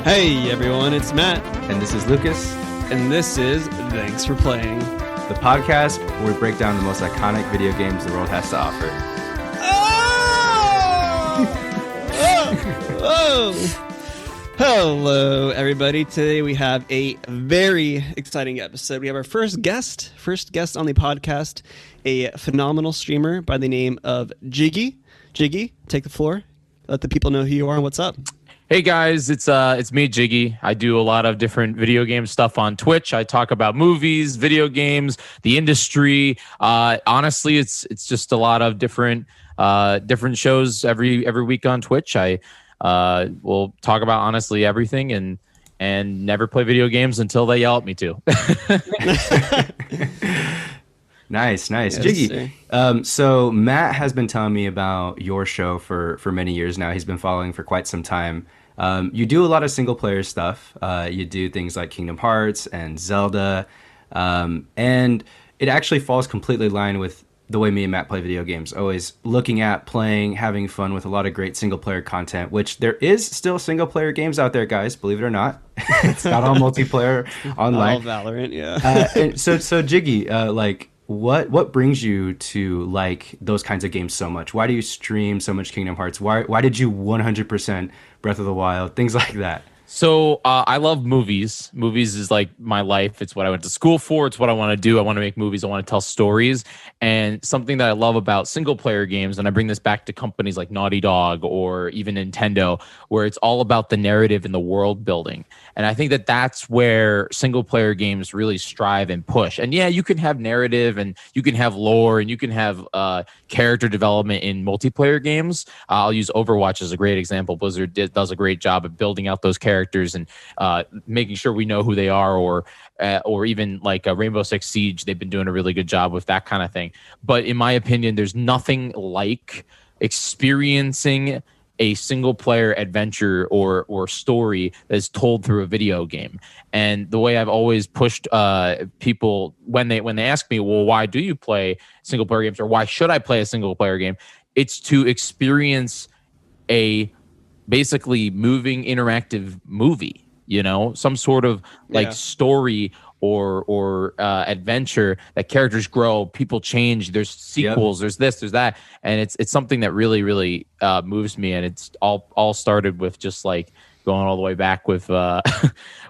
Hey everyone, it's Matt, And this is Lucas, and this is Thanks for Playing. the podcast where we break down the most iconic video games the world has to offer. Hello everybody. Today we have a very exciting episode. We have our first guest on the podcast, a phenomenal streamer by the name of Jyggy. Jyggy, take the floor. Let the people know who you are and what's up. Hey guys, it's me, Jyggy. I do a lot of different video game stuff on Twitch. I talk about movies, video games, the industry. Honestly, it's just a lot of different shows every week on Twitch. I will talk about honestly everything and never play video games until they yell at me to. Nice. Yes, Jyggy. So Matt has been telling me about your show for many years now. He's been following for quite some time. You do a lot of single player stuff. You do things like Kingdom Hearts and Zelda. And it actually falls completely in line with the way me and Matt play video games. Always looking at, playing, having fun with a lot of great single player content, which there is still single player games out there, guys, believe it or not. It's not all multiplayer online. All Valorant, yeah. And so Jyggy, what brings you to like those kinds of games so much? Why do you stream so much Kingdom Hearts? Why did you 100% Breath of the Wild? Things like that. So I love movies. Movies is like my life. It's what I went to school for. It's what I want to do. I want to make movies. I want to tell stories. And something that I love about single player games, and I bring this back to companies like Naughty Dog or even Nintendo, where it's all about the narrative and the world building. And I think that that's where single player games really strive and push. And yeah, you can have narrative and you can have lore and you can have character development in multiplayer games. I'll use Overwatch as a great example. Blizzard does a great job of building out those characters and making sure we know who they are, or even like Rainbow Six Siege, they've been doing a really good job with that kind of thing. But in my opinion, there's nothing like experiencing a single player adventure or story that's told through a video game. And the way I've always pushed people when they ask me, well, why do you play single player games, or why should I play a single player game? It's to experience a basically moving interactive movie, some sort of like story or adventure that characters grow, people change, there's sequels, there's this, there's that. And it's something that really, really moves me. And it's all started with just like going all the way back with The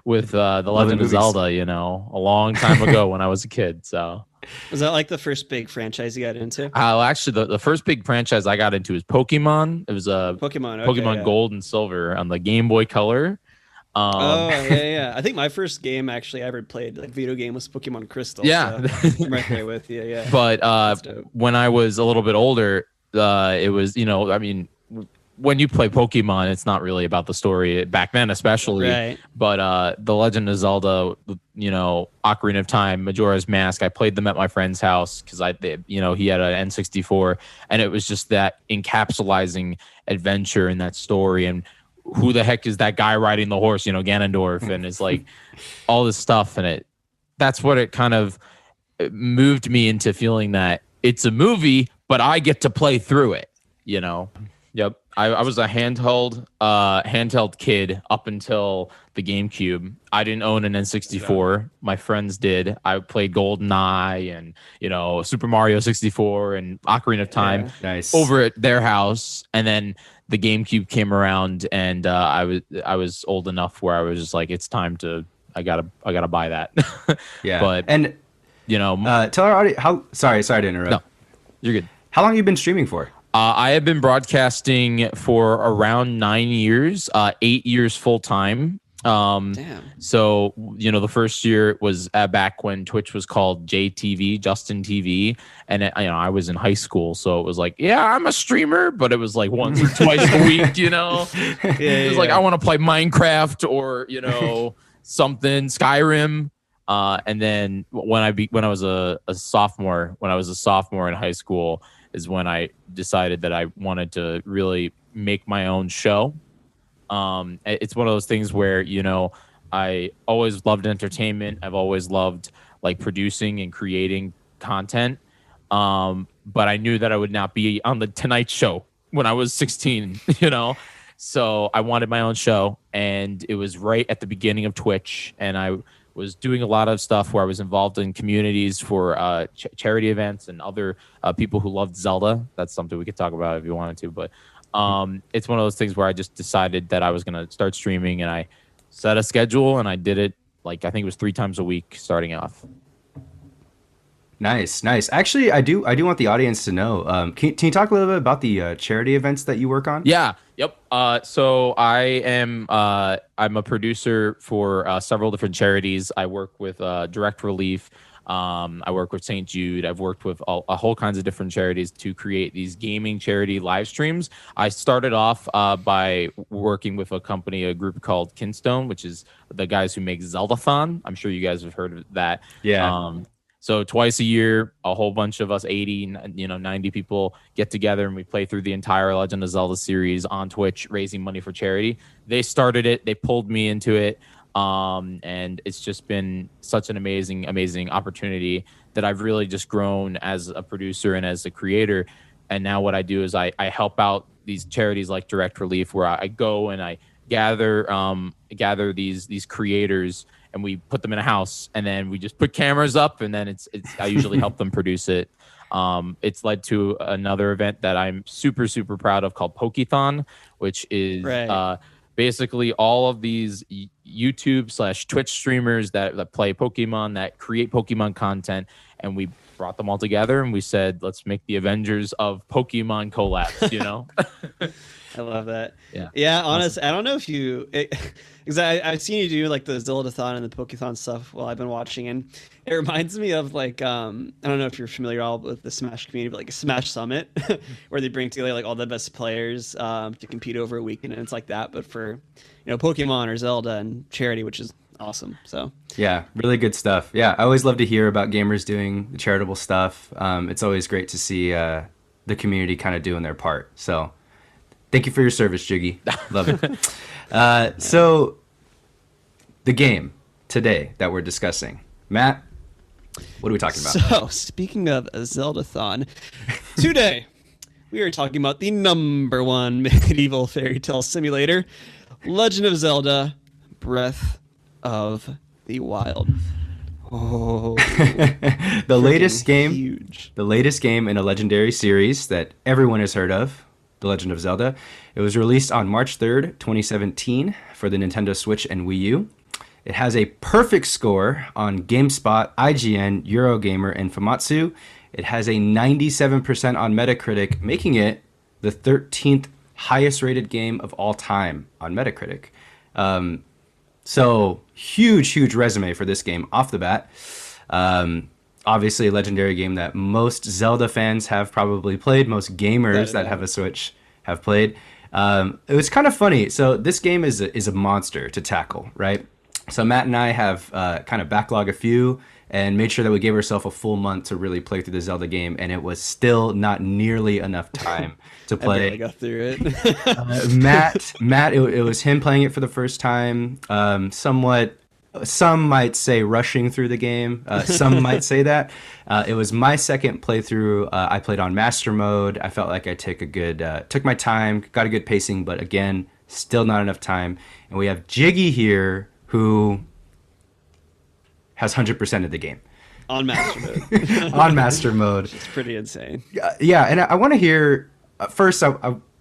Legend of Zelda, a long time ago when I was a kid. So Was that like the first big franchise you got into? Actually, the first big franchise I got into was Pokemon. It was Pokemon Gold and Silver on the Game Boy Color. Yeah. I think my first game actually I ever played like video game was Pokemon Crystal. Yeah, so I'm right there with you. Yeah. But when I was a little bit older, it was when you play Pokemon, it's not really about the story back then, especially. Right. But The Legend of Zelda, Ocarina of Time, Majora's Mask, I played them at my friend's house because he had an N64, and it was just that encapsulating adventure and that story. And who the heck is that guy riding the horse? Ganondorf, and it's like all this stuff, and that's what it kind of moved me into feeling that it's a movie, but I get to play through it. Yep. I was a handheld kid up until the GameCube. I didn't own an N64. My friends did. I played GoldenEye and Super Mario 64 and Ocarina of Time over at their house. And then the GameCube came around, and I was old enough where I was just like, it's time to I gotta buy that. Yeah. But tell our audience sorry to interrupt. No, you're good. How long have you been streaming for? I have been broadcasting for around 9 years, 8 years full time. Damn. So, the first year was back when Twitch was called JTV, Justin TV. And, I was in high school. So it was like, yeah, I'm a streamer, but it was like once or twice a week, It was like, I want to play Minecraft or, something, Skyrim. And then when I was a sophomore in high school, is when I decided that I wanted to really make my own show. It's one of those things where, I always loved entertainment. I've always loved like producing and creating content. But I knew that I would not be on the Tonight Show when I was 16, So I wanted my own show, and it was right at the beginning of Twitch, and I was doing a lot of stuff where I was involved in communities for charity events and other people who loved Zelda. That's something we could talk about if you wanted to, but it's one of those things where I just decided that I was going to start streaming, and I set a schedule, and I did it like I think it was 3 times a week starting off. Nice. Actually, I do want the audience to know. Can you talk a little bit about the charity events that you work on? Yeah. Yep. So I'm a producer for several different charities. I work with Direct Relief. I work with St. Jude. I've worked with a whole kinds of different charities to create these gaming charity live streams. I started off by working with a group called Kinstone, which is the guys who make Zeldathon. I'm sure you guys have heard of that. Yeah. So twice a year, a whole bunch of us, 80, 90 people get together and we play through the entire Legend of Zelda series on Twitch, raising money for charity. They started it. They pulled me into it. And it's just been such an amazing opportunity that I've really just grown as a producer and as a creator. And now what I do is I help out these charities like Direct Relief, where I go and I gather these creators, and we put them in a house, and then we just put cameras up, and then I usually help them produce it. It's led to another event that I'm super proud of called Pokethon, which is basically all of these YouTube/Twitch streamers that play Pokemon, that create Pokemon content, and we brought them all together and we said, let's make the Avengers of Pokemon collabs, I love that. Yeah. Honestly, I don't know if because I've seen you do like the Zeldathon and the Pokethon stuff while I've been watching, and it reminds me of like I don't know if you're familiar all with the Smash community, but like a Smash Summit where they bring together like all the best players to compete over a weekend, and it's like that, but for Pokemon or Zelda and charity, which is awesome. So yeah, really good stuff. Yeah, I always love to hear about gamers doing charitable stuff. It's always great to see the community kind of doing their part. So thank you for your service, Jyggy. Love it. So the game today that we're discussing, Matt, what are we talking about? So speaking of a Zeldathon, today we are talking about the #1 medieval fairy tale simulator, Legend of Zelda: Breath of the Wild. Oh, the latest game, huge. The latest game in a legendary series that everyone has heard of, The Legend of Zelda. It was released on March 3rd, 2017 for the Nintendo Switch and Wii U. It has a perfect score on GameSpot, IGN, Eurogamer, and Famitsu. It has a 97% on Metacritic, making it the 13th highest rated game of all time on Metacritic. So huge resume for this game off the bat. Obviously a legendary game that most Zelda fans have probably played, most gamers that have a Switch have played. It was kind of funny. So this game is a monster to tackle, right? So Matt and I have kind of backlogged a few and made sure that we gave ourselves a full month to really play through the Zelda game, and it was still not nearly enough time to play. I barely got through it. Matt, it was him playing it for the first time. Some might say rushing through the game. Some might say that. It was my second playthrough. I played on master mode. I felt like I took my time, got a good pacing, but again, still not enough time. And we have Jyggy here, who has 100% of the game. On master mode. On master mode. It's pretty insane. Yeah, and I want to hear, first, I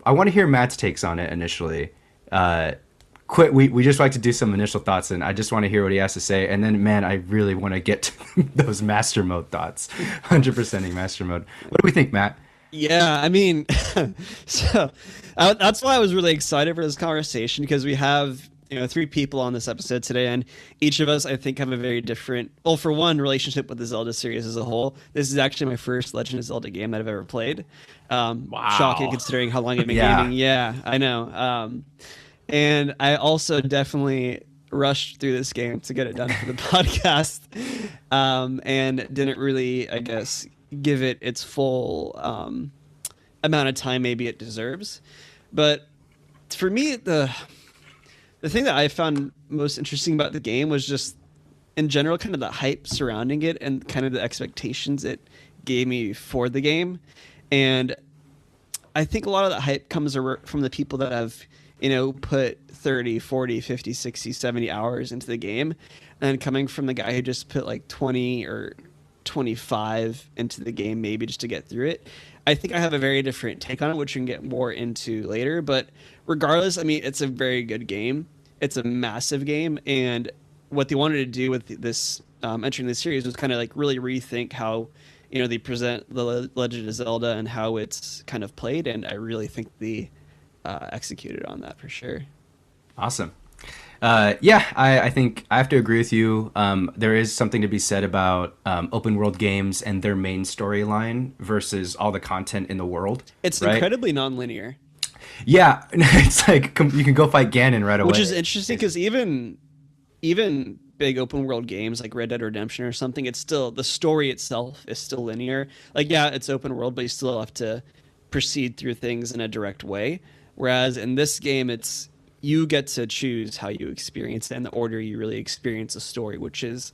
want to hear Matt's takes on it initially. We just like to do some initial thoughts, and I just want to hear what he has to say. And then, man, I really want to get to those master mode thoughts. 100%ing master mode. What do we think, Matt? Yeah, I mean, that's why I was really excited for this conversation, because we have 3 people on this episode today, and each of us, I think, have a very different, well, for one, relationship with the Zelda series as a whole. This is actually my first Legend of Zelda game that I've ever played. Wow. Shocking considering how long I've been gaming. Yeah, I know. And I also definitely rushed through this game to get it done for the podcast, and didn't really, I guess, give it its full amount of time maybe it deserves. But for me, the thing that I found most interesting about the game was just, in general, kind of the hype surrounding it and kind of the expectations it gave me for the game. And I think a lot of the hype comes from the people that have put 30, 40, 50, 60, 70 hours into the game, and coming from the guy who just put like 20 or 25 into the game maybe just to get through it, I think I have a very different take on it, which we can get more into later. But regardless, I mean, it's a very good game. It's a massive game, and what they wanted to do with this entering the series was kind of like really rethink how they present the Legend of Zelda and how it's kind of played, and I really think they executed on that for sure. Awesome. Yeah, I think I have to agree with you. There is something to be said about open world games and their main storyline versus all the content in the world. It's right? incredibly nonlinear. Yeah, it's like you can go fight Ganon right away. Which is interesting because even big open world games like Red Dead Redemption or something, it's still, the story itself is still linear. Like, yeah, it's open world, but you still have to proceed through things in a direct way. Whereas in this game, it's you get to choose how you experience it and the order you really experience a story, which is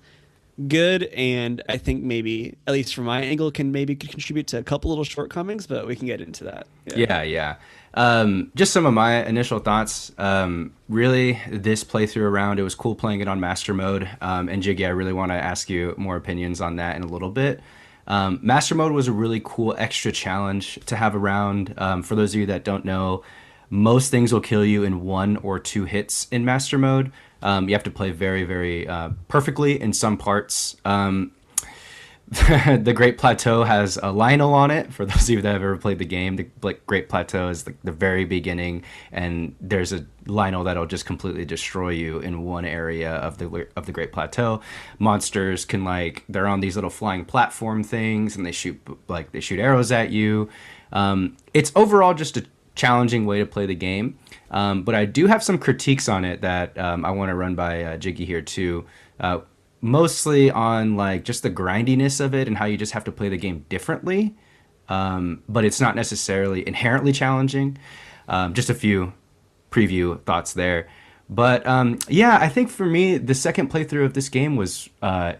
good. And I think maybe, at least from my angle, can maybe contribute to a couple little shortcomings, but we can get into that. Yeah. Just some of my initial thoughts. Really, this playthrough around, it was cool playing it on Master Mode. And Jyggy, I really want to ask you more opinions on that in a little bit. Master Mode was a really cool extra challenge to have around. For those of you that don't know, most things will kill you in 1 or 2 hits in Master Mode. You have to play very, very perfectly in some parts. The Great Plateau has a Lionel on it. For those of you that have ever played the game, the Great Plateau is the very beginning, and there's a Lionel that'll just completely destroy you in one area of the Great Plateau. Monsters can, like, they're on these little flying platform things, and they shoot arrows at you. It's overall just a challenging way to play the game, but I do have some critiques on it that I want to run by Jyggy here too. Mostly on like just the grindiness of it and how you just have to play the game differently, but it's not necessarily inherently challenging. Just a few preview thoughts there. But yeah, I think for me, the second playthrough of this game was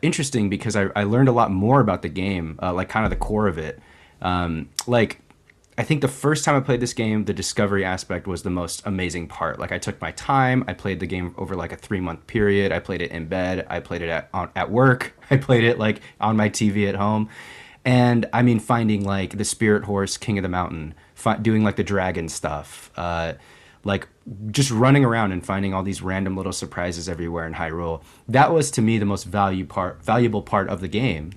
interesting because I learned a lot more about the game, like kind of the core of it. I think the first time I played this game, the discovery aspect was the most amazing part. Like, I took my time. I played the game over like a 3-month period. I played it in bed. I played it at work. I played it like on my TV at home. And I mean, finding like the spirit horse, King of the Mountain, doing like the dragon stuff, like just running around and finding all these random little surprises everywhere in Hyrule. That was to me the most valuable part of the game.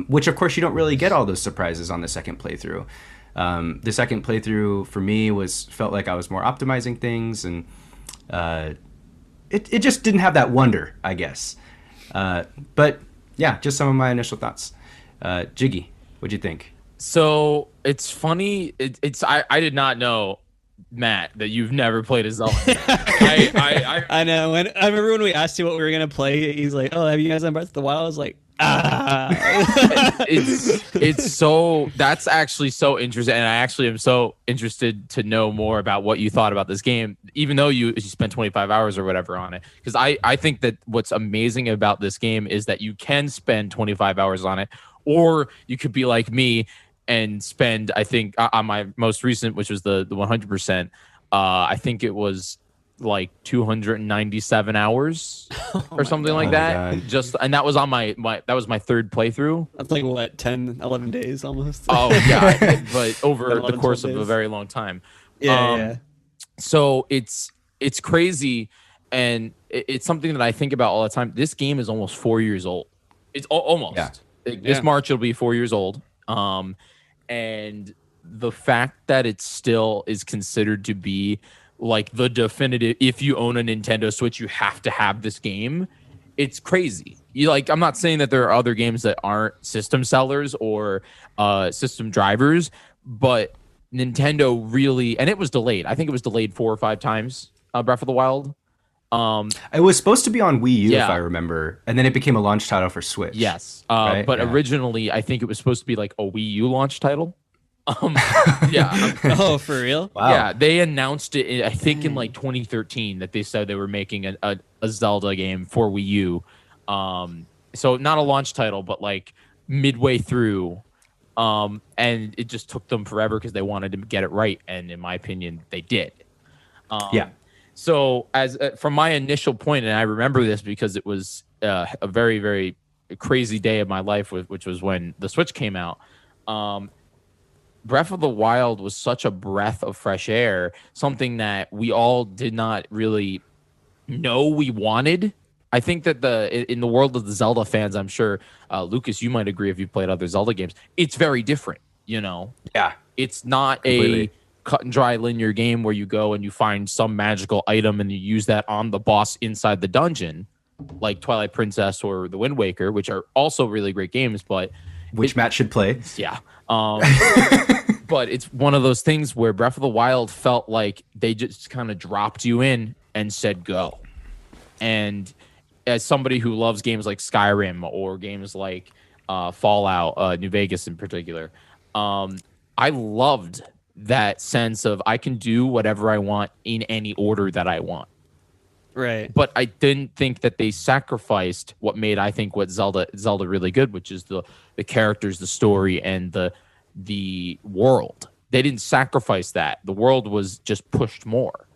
Which of course you don't really get all those surprises on the second playthrough. The second playthrough for me felt like I was more optimizing things, and it just didn't have that wonder, I guess. But yeah, just some of my initial thoughts. Jyggy, what'd you think? So it's funny. I did not know, Matt, that you've never played a Zelda. I know. I remember when we asked you what we were gonna play, he's like, "Oh, have you guys done Breath of the Wild?" I was like, it's so, that's actually so interesting, and I actually am so interested to know more about what you thought about this game, even though you spent 25 hours or whatever on it, because I think that what's amazing about this game is that you can spend 25 hours on it, or you could be like me and spend, I think on my most recent, which was the 100%, I think it was like 297 hours or something like that. God. Just, and that was on my that was my third playthrough. That's like what, 10, 11 days almost. Oh yeah, but over the course of a very long time. Yeah. So it's crazy, and it's something that I think about all the time. This game is almost 4 years old. It's almost. Yeah. This March it'll be 4 years old. And the fact that it still is considered to be like the definitive, if you own a Nintendo Switch, you have to have this game. It's crazy. I'm not saying that there are other games that aren't system sellers or system drivers, but Nintendo really, and it was delayed. I think it was delayed 4 or 5 times, Breath of the Wild. It was supposed to be on Wii U, if I remember, and then it became a launch title for Switch. Yes, right? But originally, I think it was supposed to be like a Wii U launch title. Yeah. Oh, for real? Wow. Yeah, they announced it, I think, in like 2013 that they said they were making a Zelda game for Wii U. So not a launch title, but like midway through. And it just took them forever because they wanted to get it right. And in my opinion, they did. Yeah. So as from my initial point, and I remember this because it was a very, very crazy day of my life, which was when the Switch came out. Breath of the Wild was such a breath of fresh air, something that we all did not really know we wanted. I think that in the world of the Zelda fans, I'm sure Lucas, you might agree if you've played other Zelda games. It's very different, you know. Yeah. It's not Completely. a cut and dry linear game where you go and you find some magical item and you use that on the boss inside the dungeon, like Twilight Princess or The Wind Waker, which are also really great games, but Which Matt should play. yeah. But it's one of those things where Breath of the Wild felt like they just kind of dropped you in and said go. And as somebody who loves games like Skyrim or games like Fallout, New Vegas in particular, I loved that sense of I can do whatever I want in any order that I want. Right. But I didn't think that they sacrificed what made what Zelda really good, which is the characters, the story, and the world. They didn't sacrifice that. The world was just pushed more.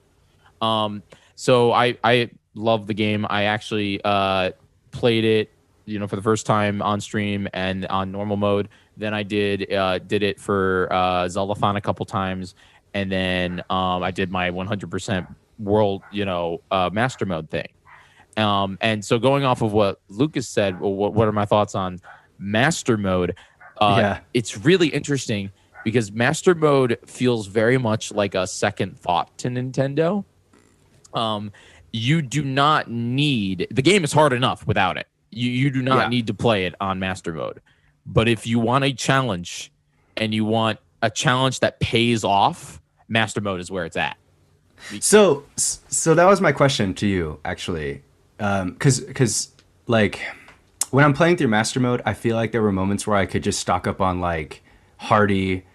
So I love the game. I actually played it, for the first time on stream and on normal mode. Then I did it for Zeldathon a couple times, and then I did my 100% world, master mode thing. And so going off of what Lucas said, what are my thoughts on master mode? It's really interesting because master mode feels very much like a second thought to Nintendo. You do not need, the game is hard enough without it. You do not need to play it on master mode. But if you want a challenge and you want a challenge that pays off, master mode is where it's at. So that was my question to you, actually. Because like when I'm playing through master mode, I feel like there were moments where I could just stock up on like hearty,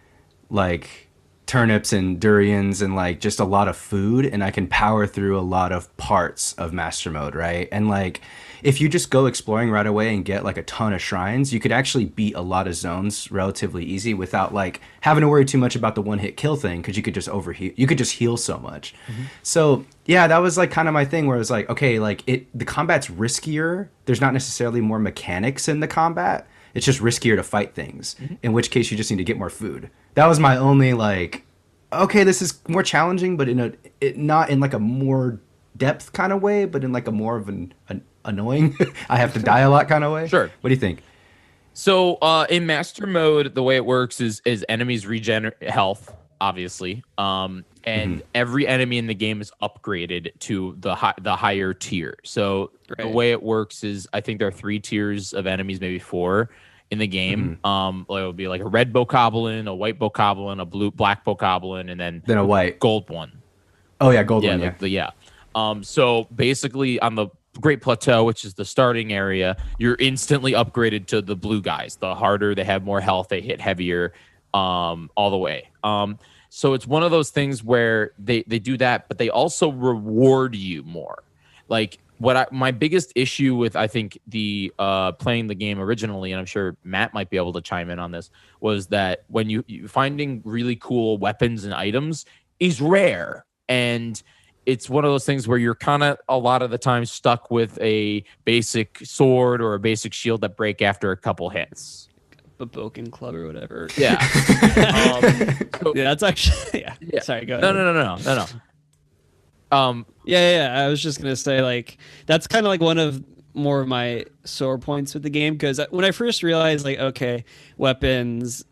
like turnips and durians and like just a lot of food, and I can power through a lot of parts of master mode, right? And like if you just go exploring right away and get like a ton of shrines, you could actually beat a lot of zones relatively easy without like having to worry too much about the one-hit kill thing, because you could just overheal, you could just heal so much. So yeah, that was like kind of my thing where it was like, okay, like the combat's riskier. There's not necessarily more mechanics in the combat. It's just riskier to fight things, in which case you just need to get more food. That was my only like, okay, this is more challenging, but not in like a more depth kind of way, but in like a more of an annoying, I have to die a lot kind of way. Sure. What do you think? So in master mode, the way it works is enemies regenerate health, obviously, and every enemy in the game is upgraded to the higher tier. So the way it works is, I think there are 3 tiers of enemies, maybe 4 in the game. It would be like a red bokoblin, a white bokoblin, a black bokoblin, and then a white gold one. Oh yeah, gold one. So basically on the Great Plateau, which is the starting area, you're instantly upgraded to the blue guys. The harder, they have more health, they hit heavier, all the way. So it's one of those things where they do that, but they also reward you more. Like my biggest issue with, I think, the playing the game originally, and I'm sure Matt might be able to chime in on this, was that when you finding really cool weapons and items is rare, and it's one of those things where you're kind of a lot of the time stuck with a basic sword or a basic shield that break after a couple hits. A Boken club or whatever. Yeah. Yeah, that's actually yeah. Sorry, go ahead. No. Yeah. I was just gonna say, like, that's kind of like one of more of my sore points with the game, because when I first realized, like, okay, weapons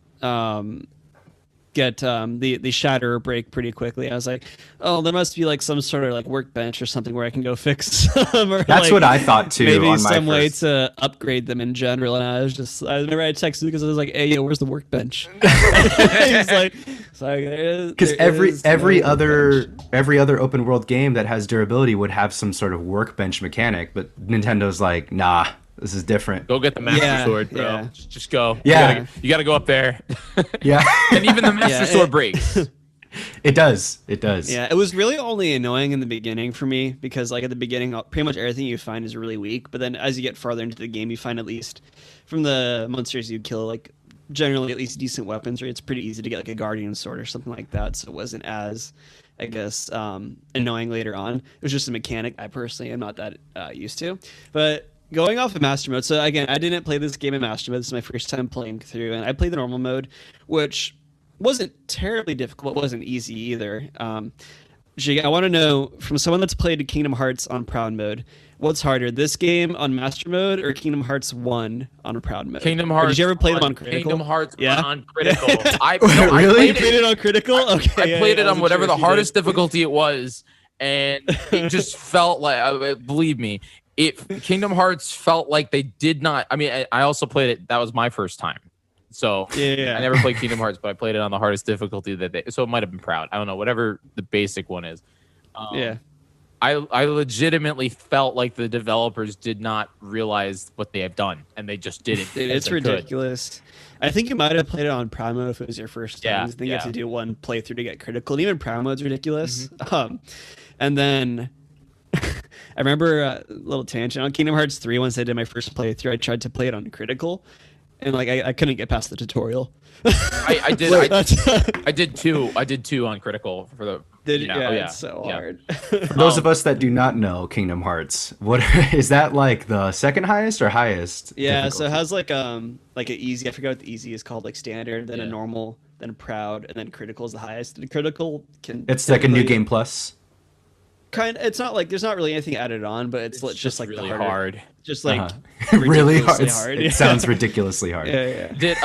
get the shatter or break pretty quickly, I was like, oh, there must be like some sort of like workbench or something where I can go fix them. Or that's like, what I thought too. Maybe on some my way first... to upgrade them in general. And I remember I texted because I was like, hey, yo, where's the workbench? He's like, sorry, because every other open world game that has durability would have some sort of workbench mechanic, but Nintendo's like, nah, this is different. Go get the master sword, bro. Yeah. Just go. Yeah. You gotta go up there. Yeah. And even the master sword breaks. It does. Yeah, it was really only annoying in the beginning for me, because like at the beginning, pretty much everything you find is really weak. But then as you get farther into the game, you find, at least from the monsters you kill, like generally at least decent weapons, right? It's pretty easy to get like a guardian sword or something like that, so it wasn't as, I guess, annoying later on. It was just a mechanic I personally am not that used to. But going off of master mode, so again, I didn't play this game in master mode. This is my first time playing through, and I played the normal mode, which wasn't terribly difficult. It wasn't easy either. Jyggy, I want to know from someone that's played Kingdom Hearts on Proud mode, what's harder, this game on Master mode or Kingdom Hearts 1 on Proud mode? Kingdom Hearts. Or did you ever play them on Critical? Kingdom Hearts yeah? on Critical. Really? You played it on Critical? Okay. I played it on whatever the hardest difficulty it was, and it just felt like, believe me, Kingdom Hearts felt like they did not. I mean, I also played it. That was my first time. So yeah. I never played Kingdom Hearts, but I played it on the hardest difficulty so it might have been Proud. I don't know, whatever the basic one is. I legitimately felt like the developers did not realize what they have done, and they just didn't. It's ridiculous. I think you might have played it on Proud mode if it was your first time. I think you have to do one playthrough to get critical. And even Proud mode's ridiculous. And then I remember a little tangent on Kingdom Hearts 3. Once I did my first playthrough, I tried to play it on critical. And like I couldn't get past the tutorial. I did two on critical for the. It's so hard. For those of us that do not know Kingdom Hearts, what is that like the second highest or highest? Yeah, difficulty? so it has like an easy. I forgot what the easy is called. Like standard, then a normal, then Proud, and then critical is the highest. And critical can. It's like a new game plus. It's not like there's not really anything added on, but it's just like really the hard. Just like really hard. hard. It sounds ridiculously hard. Did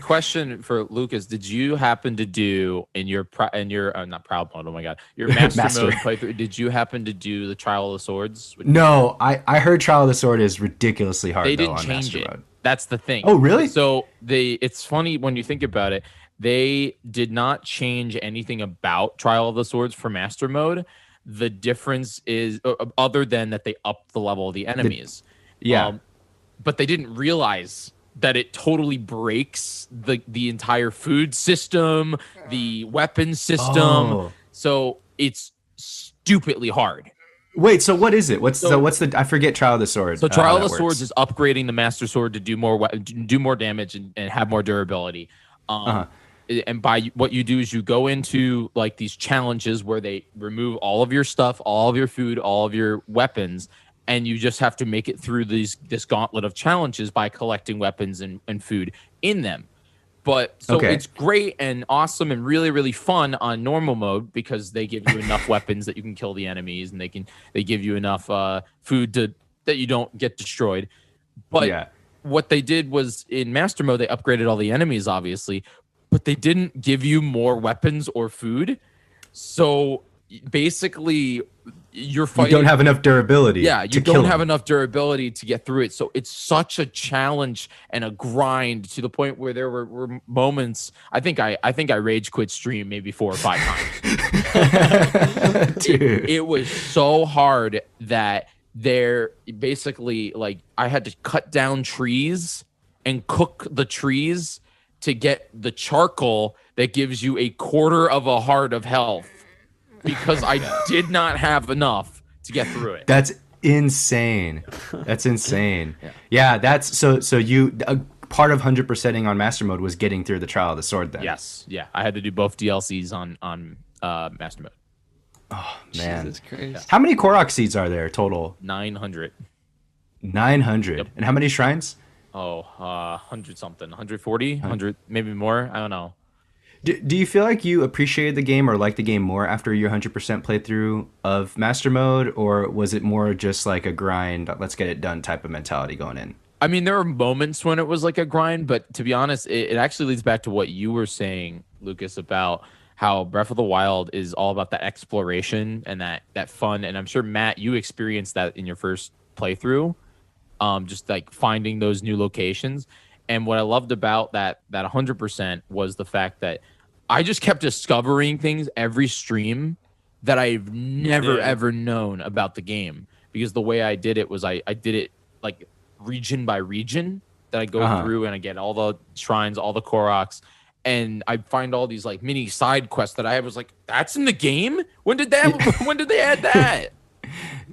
question for Lucas? Did you happen to do in your not Proud mode? Oh my God, your master mode playthrough? Did you happen to do the Trial of the Swords? No, I heard Trial of the Sword is ridiculously hard. They didn't on change master it. mode. That's the thing. Oh really? So it's funny when you think about it. They did not change anything about Trial of the Swords for master mode. The difference is other than that they upped the level of the enemies. But they didn't realize that it totally breaks the entire food system, the weapon system. Oh. So it's stupidly hard. Wait, so what is it? What's the? I forget Trial of the Sword. So Trial of the Swords is upgrading the Master Sword to do more damage and have more durability. And by what you do is you go into like these challenges where they remove all of your stuff, all of your food, all of your weapons, and you just have to make it through this gauntlet of challenges by collecting weapons and food in them. But it's great and awesome and really, really fun on normal mode because they give you enough weapons that you can kill the enemies, and they give you enough food that you don't get destroyed. But what they did was in master mode, they upgraded all the enemies, obviously, but they didn't give you more weapons or food. So basically, you're fighting. You don't have enough durability. Yeah, you don't have enough durability to get through it. So it's such a challenge and a grind to the point where there were moments. I think I rage quit stream maybe 4 or 5 times. It was so hard that they're basically like I had to cut down trees and cook the trees to get the charcoal that gives you a quarter of a heart of health because I did not have enough to get through it. That's insane. That's insane. Yeah, that's so you part of 100%ing on master mode was getting through the Trial of the Sword then. Yes. Yeah. I had to do both DLCs on master mode. Oh man. Jesus Christ. How many Korok seeds are there total? 900. 900. Yep. And how many shrines? 100 something, 140, 100, maybe more. I don't know. Do you feel like you appreciated the game or liked the game more after your 100% playthrough of Master Mode, or was it more just like a grind, let's get it done type of mentality going in? I mean, there were moments when it was like a grind, but to be honest, it actually leads back to what you were saying, Lucas, about how Breath of the Wild is all about that exploration and that fun. And I'm sure, Matt, you experienced that in your first playthrough, just like finding those new locations. And what I loved about that 100% was the fact that I just kept discovering things every stream that I've never ever known about the game, because the way I did it was I did it like region by region, that I go through and I get all the shrines, all the Koroks, and I find all these like mini side quests that I was like, that's in the game? When did they add that?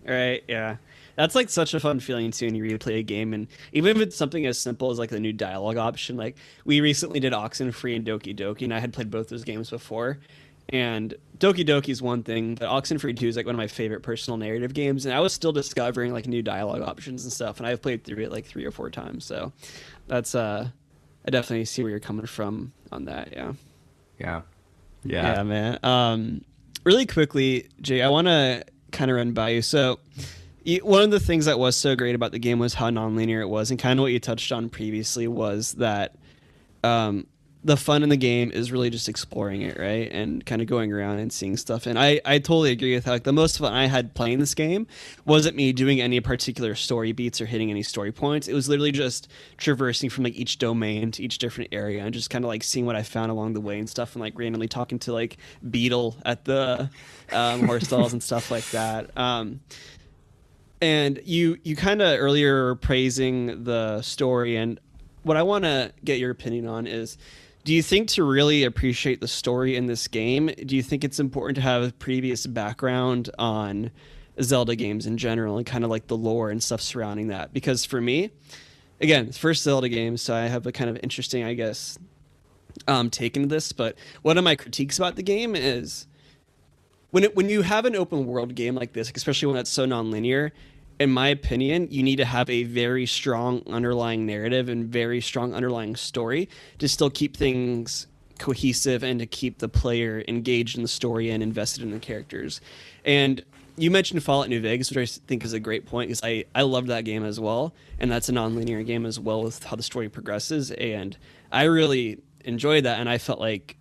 Right, yeah. That's like such a fun feeling too when you replay a game, and even if it's something as simple as like the new dialogue option. Like we recently did Oxenfree and Doki Doki, and I had played both those games before. And Doki Doki is one thing, but Oxenfree 2 is like one of my favorite personal narrative games, and I was still discovering like new dialogue options and stuff, and I've played through it like 3 or 4 times. So that's I definitely see where you're coming from on that. Yeah. Yeah. Yeah, man. Really quickly, Jay, I want to kind of run by you. So, one of the things that was so great about the game was how nonlinear it was, and kind of what you touched on previously was that the fun in the game is really just exploring it, right? And kind of going around and seeing stuff. And I totally agree with that. Like the most fun I had playing this game wasn't me doing any particular story beats or hitting any story points. It was literally just traversing from like each domain to each different area and just kind of like seeing what I found along the way and stuff, and like randomly talking to like Beetle at the horse stalls and stuff like that. And you kind of earlier were praising the story, and what I want to get your opinion on is, do you think to really appreciate the story in this game, do you think it's important to have a previous background on Zelda games in general and kind of like the lore and stuff surrounding that? Because for me, again, first Zelda game, so I have a kind of interesting, I guess, take into this. But one of my critiques about the game is when you have an open world game like this, especially when it's so nonlinear, in my opinion, you need to have a very strong underlying narrative and very strong underlying story to still keep things cohesive and to keep the player engaged in the story and invested in the characters. And you mentioned Fallout New Vegas, which I think is a great point, because I loved that game as well, and that's a non-linear game as well with how the story progresses, and I really enjoyed that, and I felt like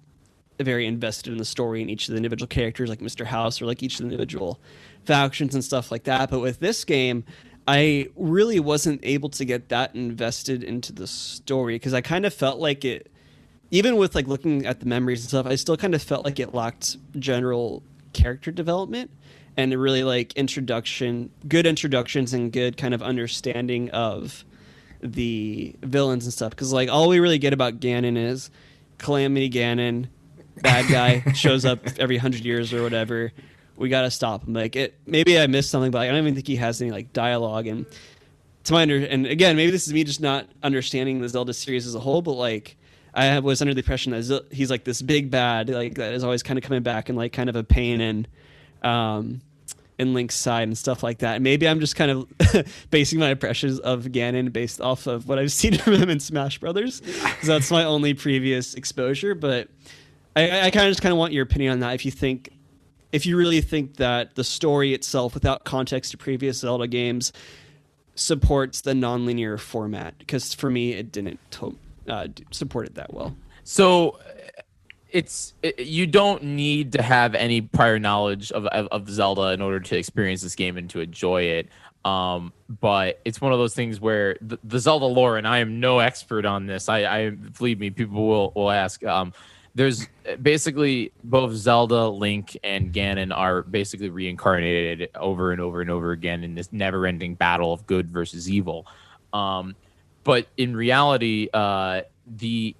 very invested in the story and each of the individual characters, like Mr. House, or like each of the individual factions and stuff like that. But with this game, I really wasn't able to get that invested into the story, because I kind of felt like it, even with like looking at the memories and stuff, I still kind of felt like it lacked general character development and really like good introductions and good kind of understanding of the villains and stuff. Because like all we really get about Ganon is Calamity Ganon, bad guy, shows up every 100 years or whatever. We gotta stop him. Like maybe I missed something, but I don't even think he has any like dialogue. And to my and again, maybe this is me just not understanding the Zelda series as a whole. But like was under the impression that he's like this big bad, like that is always kind of coming back and like kind of a pain in Link's side and stuff like that. And maybe I'm just kind of basing my impressions of Ganon based off of what I've seen from him in Smash Brothers, because that's my only previous exposure. But I kind of want your opinion on that. If you really think that the story itself, without context to previous Zelda games, supports the nonlinear format, because for me it didn't support it that well. So you don't need to have any prior knowledge of Zelda in order to experience this game and to enjoy it. But it's one of those things where the Zelda lore, and I am no expert on this. I believe me, people will ask. There's basically both Zelda, Link, and Ganon are basically reincarnated over and over and over again in this never-ending battle of good versus evil. But in reality, the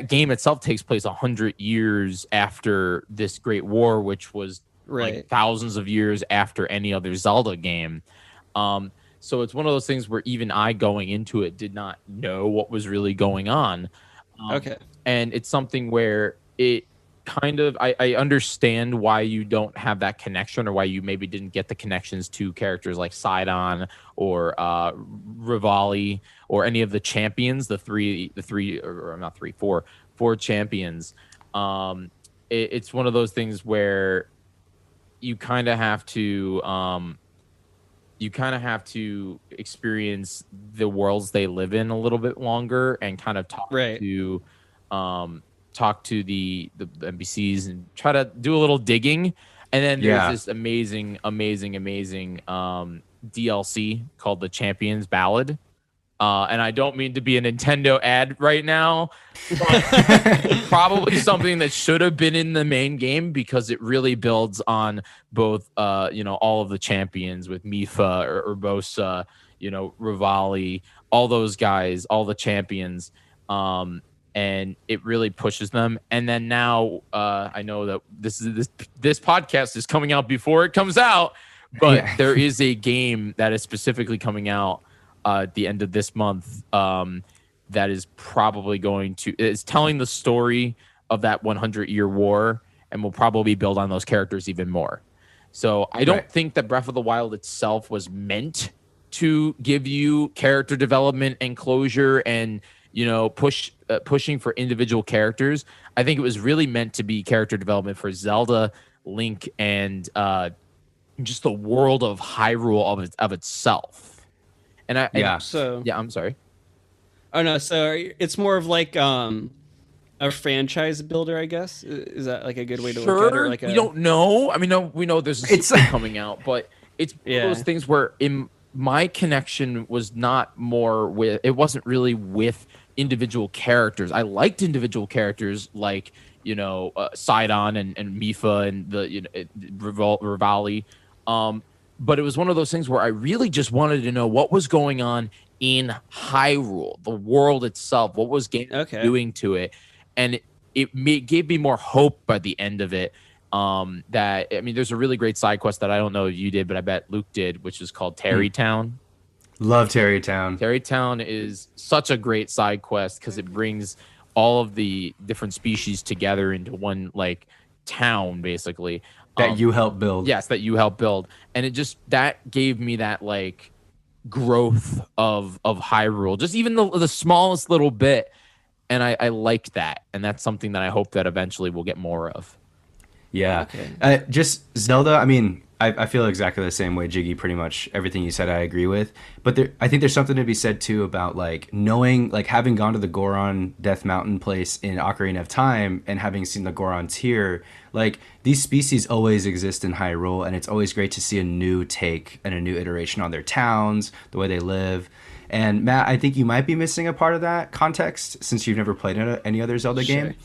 game itself takes place 100 years after this great war, which was like thousands of years after any other Zelda game. So it's one of those things where even I, going into it, did not know what was really going on. And it's something where it kind of, I understand why you don't have that connection, or why you maybe didn't get the connections to characters like Sidon or Rivali or any of the champions, four champions. It's one of those things where you kind of have to experience the worlds they live in a little bit longer and kind of talk to the NPCs and try to do a little digging. And then there's this amazing DLC called the Champions Ballad. And I don't mean to be a Nintendo ad right now, but probably something that should have been in the main game, because it really builds on both, all of the champions with Mifa or Urbosa, Rivali, all those guys, all the champions. And it really pushes them. And then now I know that this podcast is coming out before it comes out, But Yeah. there is a game that is specifically coming out at the end of this month that is probably it's telling the story of that 100-year war and will probably build on those characters even more. So I don't Right. think that Breath of the Wild itself was meant to give you character development and closure and pushing for individual characters. I think it was really meant to be character development for Zelda, Link, and just the world of Hyrule of itself. Yeah. So Yeah, I'm sorry. oh no, so it's more of like a franchise builder, I guess. Is that like a good way to look at it? Or like We don't know. I mean, no, we know there's a It's- sequel coming out, but it's one Yeah. of those things where my connection was not more with. It wasn't really with individual characters. I liked individual characters like Sidon and Mifa and the Rivali. But it was one of those things where I really just wanted to know what was going on in Hyrule, the world itself. What was Ganon doing to it? And it gave me more hope by the end of it. There's a really great side quest that I don't know if you did, but I bet Luke did, which is called Terrytown. Love Terrytown. Terrytown is such a great side quest because it brings all of the different species together into one like town, basically. That you helped build. Yes, that you helped build, and that gave me that like growth of Hyrule, just even the smallest little bit, and I liked that, and that's something that I hope that eventually we'll get more of. Yeah. Okay. Just Zelda, I mean, I feel exactly the same way, Jyggy. Pretty much everything you said I agree with. But I think there's something to be said, too, about, like, knowing, like, having gone to the Goron Death Mountain place in Ocarina of Time and having seen the Gorons here, like, these species always exist in Hyrule, and it's always great to see a new take and a new iteration on their towns, the way they live. And, Matt, I think you might be missing a part of that context since you've never played any other Zelda game,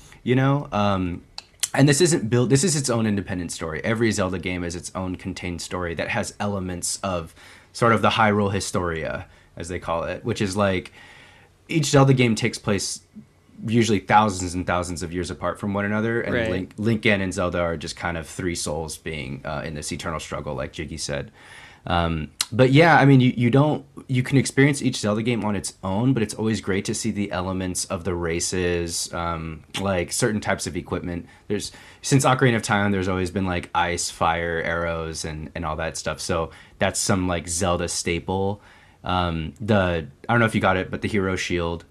And this isn't built. This is its own independent story. Every Zelda game is its own contained story that has elements of sort of the Hyrule Historia, as they call it, which is like each Zelda game takes place usually thousands and thousands of years apart from one another, and Right. Link, Ganon, and Zelda are just kind of three souls being in this eternal struggle, like Jiggy said. But yeah, I mean, you can experience each Zelda game on its own, but it's always great to see the elements of the races, like certain types of equipment. Since Ocarina of Time, there's always been like ice, fire, arrows, and all that stuff. So that's some like Zelda staple. I don't know if you got it, but the hero shield,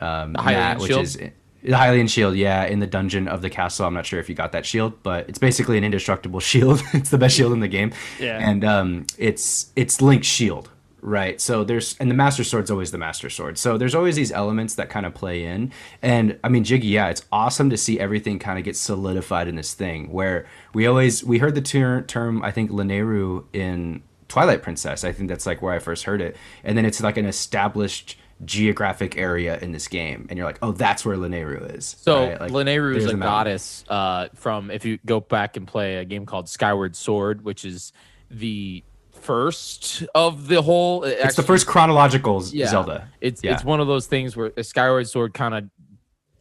Hylian which shield? is the Hylian shield, yeah, in the dungeon of the castle. I'm not sure if you got that shield, but it's basically an indestructible shield. It's the best shield in the game. Yeah. And it's Link's shield, right? So and the Master Sword's always the Master Sword. So there's always these elements that kind of play in. And I mean, Jiggy, yeah, it's awesome to see everything kind of get solidified in this thing where we heard the term, I think, Lanayru in Twilight Princess. I think that's like where I first heard it. And then it's like an established geographic area in this game, and you're like, oh, that's where Lanayru is. So right? Like, Lanayru is there's a mountain. goddess from, if you go back and play a game called Skyward Sword, which is the first of the whole. It's the first chronological Zelda. It's one of those things where a Skyward Sword kind of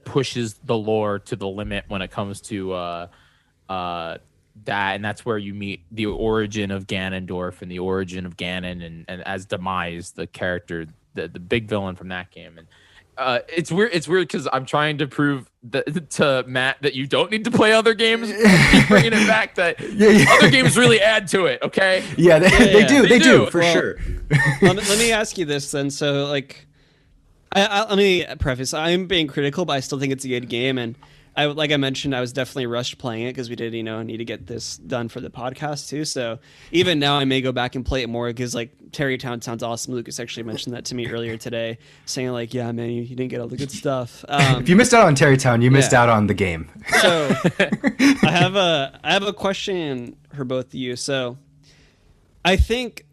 pushes the lore to the limit when it comes to that, and that's where you meet the origin of Ganondorf and the origin of Ganon, and as Demise, the character, the big villain from that game. And it's weird because I'm trying to prove to Matt that you don't need to play other games. Keep bringing it back that other games really add to it. Okay. Yeah, they do for sure. let me ask you this then. So like, let me preface. I'm being critical, but I still think it's a good game, and like I mentioned, I was definitely rushed playing it because we did, need to get this done for the podcast too. So even now, I may go back and play it more because like Terrytown sounds awesome. Lucas actually mentioned that to me earlier today, saying like, "Yeah, man, you didn't get all the good stuff." If you missed out on Terrytown, you missed out on the game. So I have a question for both of you. So I think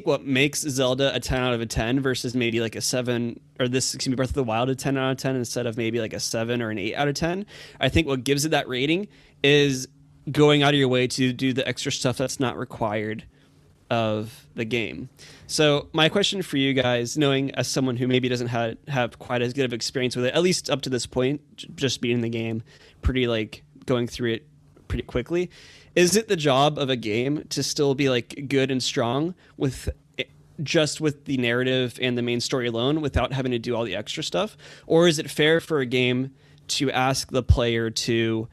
what makes Zelda a 10 out of a 10 versus maybe like a 7, or Breath of the Wild a 10 out of 10 instead of maybe like a 7 or an 8 out of 10. I think what gives it that rating is going out of your way to do the extra stuff that's not required of the game. So my question for you guys, knowing as someone who maybe doesn't have quite as good of experience with it, at least up to this point, just beating the game, pretty like going through it pretty quickly. Is it the job of a game to still be like good and strong with just with the narrative and the main story alone without having to do all the extra stuff? Or is it fair for a game to ask the player to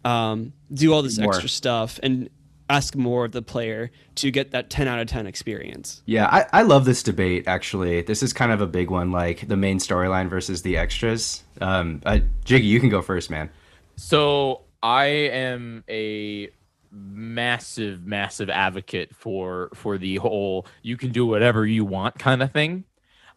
do all this More. extra stuff and ask more of the player to get that 10 out of 10 experience? Yeah, I love this debate, actually. This is kind of a big one, like the main storyline versus the extras. Jiggy, you can go first, man. So I am a massive advocate for the whole you can do whatever you want kind of thing.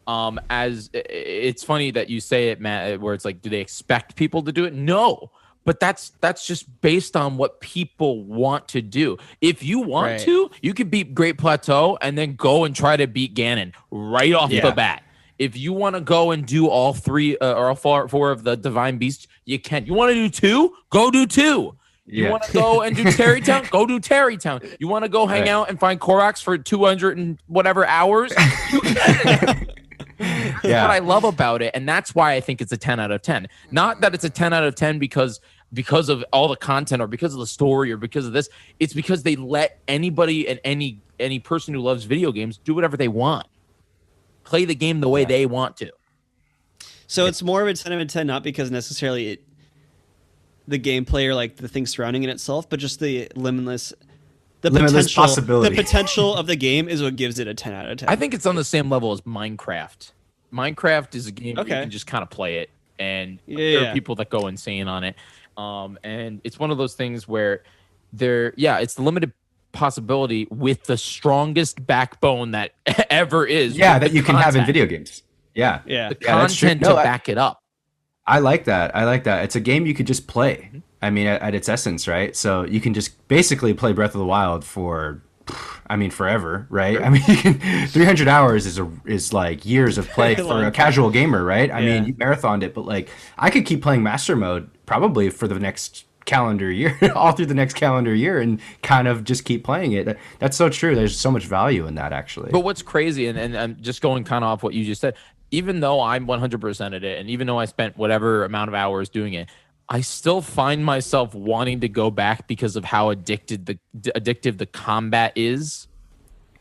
As it's funny that you say it, Matt, where it's like, do they expect people to do it? No, but that's just based on what people want to do. If you want to, you could beat Great Plateau and then go and try to beat Ganon right off the bat. If you want to go and do all three or all four of the Divine Beasts, you can. You want to do 2? Go do 2. You want to go and do Terrytown? Go do Terrytown. You want to go hang out and find Korax for 200 and whatever hours? You can. That's what I love about it, and that's why I think it's a 10 out of 10. Not that it's a 10 out of 10 because of all the content or because of the story or because of this. It's because they let anybody and any person who loves video games do whatever they want. Play the game the way they want to. So it's more of a 10 out of 10, not because necessarily the gameplay or like the things surrounding it itself, but just the limitless possibility. The potential of the game is what gives it a 10 out of 10. I think it's on the same level as Minecraft. Minecraft is a game where you can just kind of play it, and there are people that go insane on it. And it's one of those things where it's the limited possibility with the strongest backbone that ever is. Yeah, that you can have in video games. Yeah. The content to back it up. I like that. It's a game you could just play. I mean, at its essence, right? So you can just basically play Breath of the Wild for, forever, right? I mean, 300 hours is like years of play for a casual gamer, right? I mean, you marathoned it, but like I could keep playing Master Mode probably for the next calendar year, all through the next calendar year, and kind of just keep playing it. That's so true. There's so much value in that, actually. But what's crazy, and I'm just going kind of off what you just said, even though I'm 100% at it, and even though I spent whatever amount of hours doing it, I still find myself wanting to go back because of how addictive the combat is.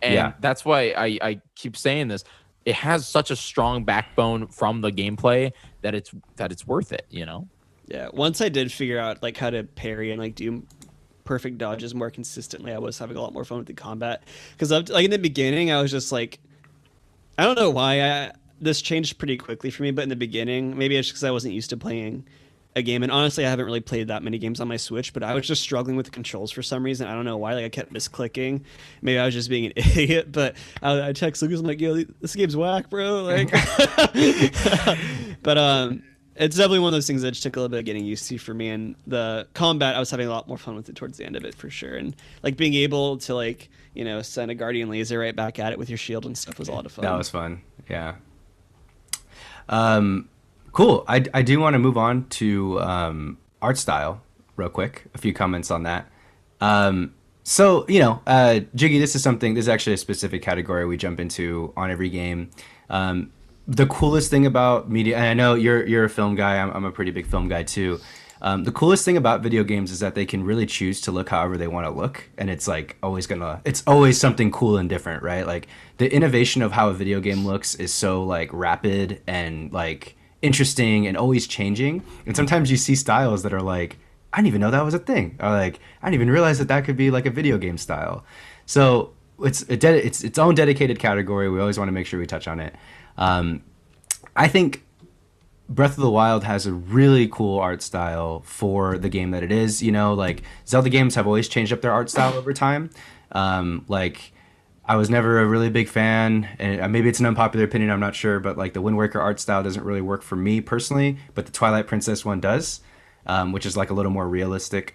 And that's why I keep saying this. It has such a strong backbone from the gameplay that it's worth it, you know? Yeah, once I did figure out like how to parry and like do perfect dodges more consistently, I was having a lot more fun with the combat. Because like in the beginning, I was just like, I don't know why this changed pretty quickly for me. But in the beginning, maybe it's because I wasn't used to playing a game, and honestly, I haven't really played that many games on my Switch. But I was just struggling with the controls for some reason. I don't know why. Like I kept misclicking. Maybe I was just being an idiot. But I text Lucas, I'm like, "Yo, this game's whack, bro." Like, but it's definitely one of those things that just took a little bit of getting used to for me. And the combat, I was having a lot more fun with it towards the end of it for sure. And like being able to like, send a guardian laser right back at it with your shield and stuff was a lot of fun. That was fun. Yeah. Cool. I do want to move on to art style real quick. A few comments on that. So, Jyggy, this is actually a specific category we jump into on every game. The coolest thing about media, and I know you're a film guy, I'm a pretty big film guy too. The coolest thing about video games is that they can really choose to look however they want to look, and it's like it's always something cool and different, right? Like the innovation of how a video game looks is so like rapid and like interesting and always changing. And sometimes you see styles that are like, I didn't even know that was a thing, or like I didn't even realize that could be like a video game style. So it's its own dedicated category. We always want to make sure we touch on it. I think Breath of the Wild has a really cool art style for the game that it is. Like Zelda games have always changed up their art style over time. Like I was never a really big fan, and maybe it's an unpopular opinion, I'm not sure, but like the Wind Waker art style doesn't really work for me personally, but the Twilight Princess one does, which is like a little more realistic.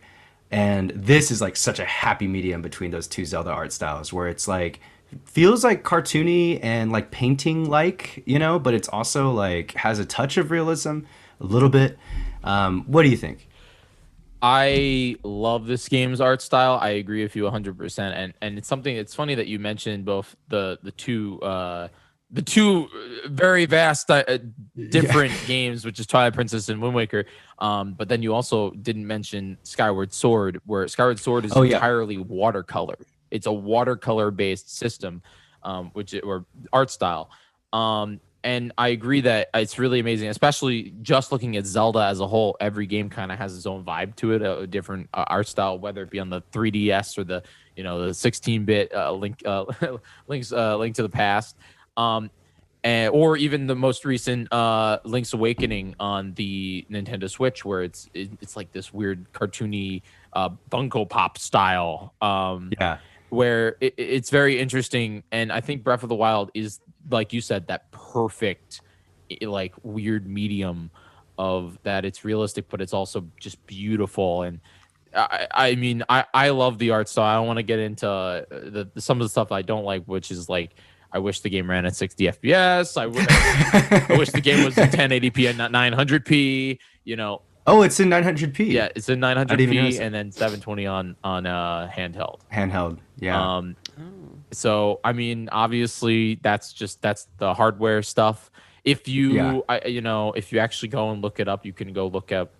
And this is like such a happy medium between those two Zelda art styles, where it's like feels like cartoony and like painting like, but it's also like has a touch of realism a little bit. What do you think? I love this game's art style. I agree with you 100%. And it's funny that you mentioned both the two the two very vast, different games, which is Twilight Princess and Wind Waker. But then you also didn't mention Skyward Sword, where Skyward Sword is entirely watercolor. It's a watercolor-based system, or art style. And I agree that it's really amazing, especially just looking at Zelda as a whole. Every game kind of has its own vibe to it, a different art style, whether it be on the 3DS or the 16-bit Link to the Past, or even the most recent Link's Awakening on the Nintendo Switch, where it's like this weird cartoony Funko Pop style. Where it's very interesting, and I think Breath of the Wild is, like you said, that perfect, like, weird medium of that. It's realistic, but it's also just beautiful. And I mean, I love the art style. I don't want to get into some of the stuff I don't like, which is like, I wish the game ran at 60 FPS. I wish the game was in 1080p and not 900p. Oh, it's in 900p. Yeah, it's in 900p and then 720 on handheld. Handheld, yeah. So I mean, obviously, that's the hardware stuff. If you if you actually go and look it up, you can go look up.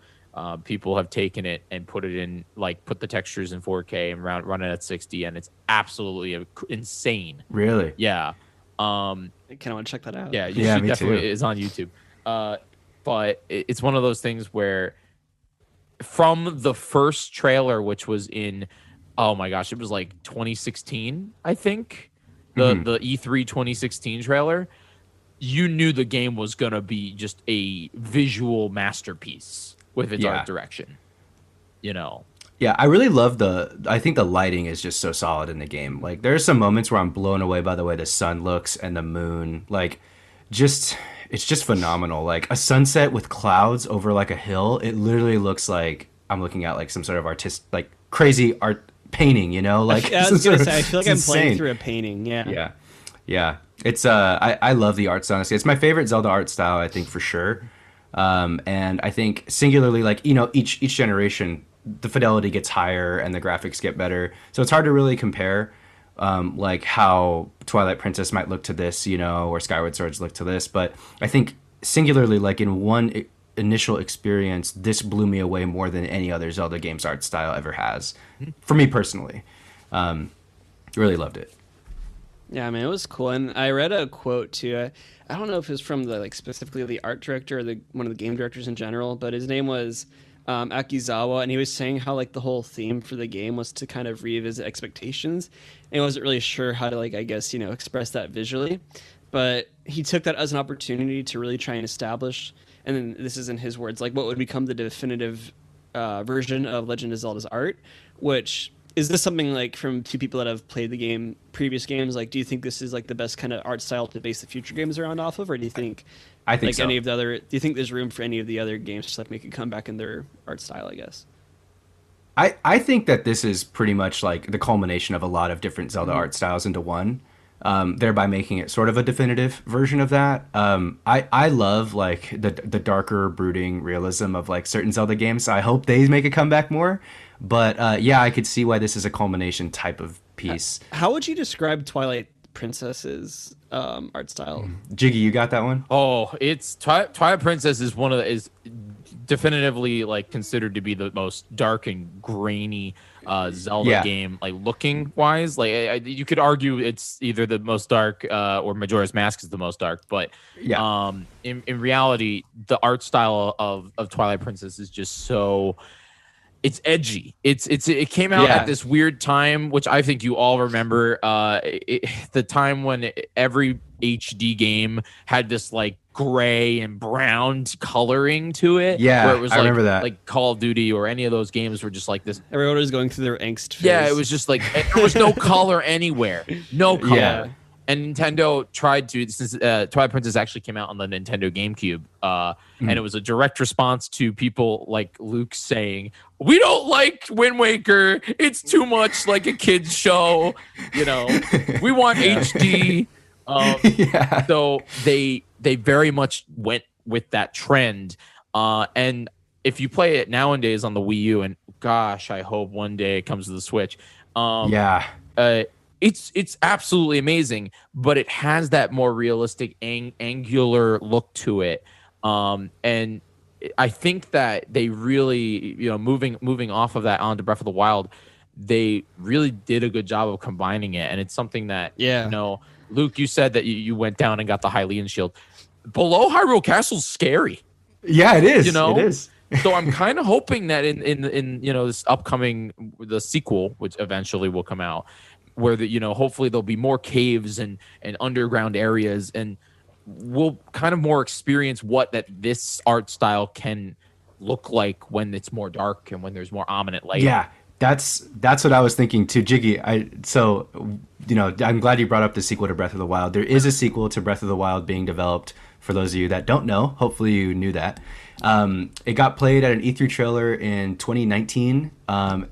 People have taken it and put it in, like, put the textures in 4K and run it at 60, and it's absolutely insane. Really? Yeah. I kind of want to check that out. Yeah, you should definitely. It's on YouTube. But it's one of those things where, from the first trailer, which was in, oh my gosh, it was like 2016, I think, the E3 2016 trailer, you knew the game was going to be just a visual masterpiece with its art direction. Yeah, I really love I think the lighting is just so solid in the game. Like, there are some moments where I'm blown away by the way the sun looks and the moon. Like, it's just phenomenal. Like, a sunset with clouds over like a hill, it literally looks like I'm looking at like some sort of like crazy art painting, Like, I was gonna say, I feel like I'm playing through a painting. Yeah. It's I love the art style. It's my favorite Zelda art style, I think, for sure. And I think singularly, like, each generation, the fidelity gets higher and the graphics get better, so it's hard to really compare like how Twilight Princess might look to this, or Skyward Swords look to this. But I think singularly, like, in one initial experience, this blew me away more than any other Zelda game's art style ever has, for me personally. Really loved it. Yeah, I mean, it was cool. And I read a quote too. I don't know if it was from specifically the art director or one of the game directors in general, but his name was Akizawa, and he was saying how, like, the whole theme for the game was to kind of revisit expectations, and he wasn't really sure how to, like, I guess, express that visually, but he took that as an opportunity to really try and establish, and then this is in his words, like, what would become the definitive version of Legend of Zelda's art. Which, is this something, like, from two people that have played the game, previous games, like, do you think this is, like, the best kind of art style to base the future games around off of, or do you think I think like so. any of the other, do you think there's room for any of the other games to, like, make a comeback in their art style, I guess? I think that this is pretty much like the culmination of a lot of different Zelda art styles into one, thereby making it sort of a definitive version of that. I love, like, the darker, brooding realism of, like, certain Zelda games. I hope they make a comeback more. But yeah, I could see why this is a culmination type of piece. How would you describe Twilight Princess's art style? Jyggy, you got that one? Oh, it's Twilight Princess is definitively, like, considered to be the most dark and grainy Zelda game, like, looking wise. Like, you could argue it's either the most dark or Majora's Mask is the most dark, but in reality, the art style of Twilight Princess is just so. It's edgy. It came out at this weird time, which I think you all remember. The time when every HD game had this, like, gray and brown coloring to it. Yeah, where it was I remember that. Like Call of Duty or any of those games were just like this. Everyone was going through their angst phase. Yeah, it was just like there was no color anywhere. No color. Yeah. And Nintendo tried to, since Twilight Princess actually came out on the Nintendo GameCube, and it was a direct response to people like Luke saying, "We don't like Wind Waker. It's too much like a kid's show. We want HD." So they very much went with that trend. And if you play it nowadays on the Wii U, and gosh, I hope one day it comes to the Switch. it's absolutely amazing, but it has that more realistic angular look to it. And I think that they really, moving off of that onto Breath of the Wild, they really did a good job of combining it. And it's something that, Yeah. Luke, you said that you went down and got the Hylian shield. Below Hyrule Castle's scary. Yeah, it is. You know? It is. So I'm kind of hoping that in this upcoming the sequel, which eventually will come out, where hopefully there'll be more caves and underground areas, and we'll kind of more experience what this art style can look like when it's more dark and when there's more ominous light. Yeah, that's what I was thinking too, Jyggy. I'm glad you brought up the sequel to Breath of the Wild. There is a sequel to Breath of the Wild being developed. For those of you that don't know, hopefully you knew that. It got played at an E3 trailer in 2019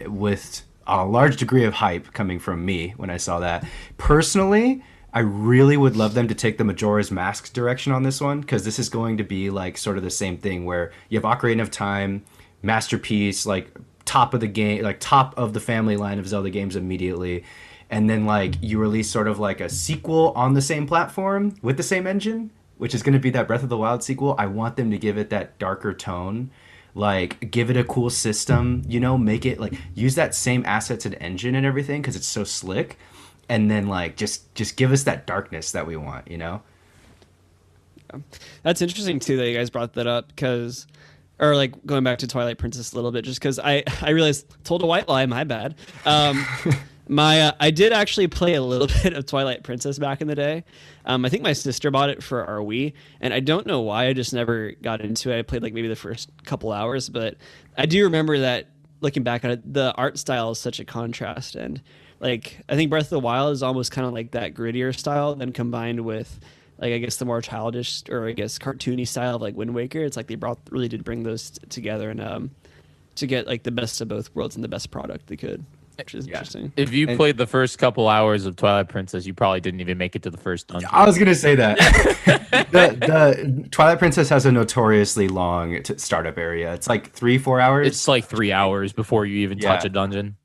with a large degree of hype coming from me when I saw that. Personally, I really would love them to take the Majora's Mask direction on this one, because this is going to be like sort of the same thing where you have Ocarina of Time, Masterpiece, like top of the game, like top of the family line of Zelda games immediately. And then like you release sort of like a sequel on the same platform with the same engine, which is going to be that Breath of the Wild sequel. I want them to give it that darker tone, like give it a cool system, make it like use that same assets and engine and everything because it's so slick, and then like just give us that darkness that we want. That's interesting too that you guys brought that up, because, or like going back to Twilight Princess a little bit, just because I realized, told a white lie, my bad. I did actually play a little bit of Twilight Princess back in the day. I think my sister bought it for our Wii, and I don't know why, I just never got into it. I played like maybe the first couple hours, but I do remember that looking back at it, the art style is such a contrast. And like, I think Breath of the Wild is almost kind of like that grittier style, then combined with like, I guess the more childish, or I guess cartoony style of like Wind Waker. It's like they really did bring those together, and to get like the best of both worlds and the best product they could. Which is interesting. If you played the first couple hours of Twilight Princess, you probably didn't even make it to the first dungeon. I was gonna say that. the Twilight Princess has a notoriously long startup area. It's like 3-4 hours. It's like 3 hours before you even touch a dungeon.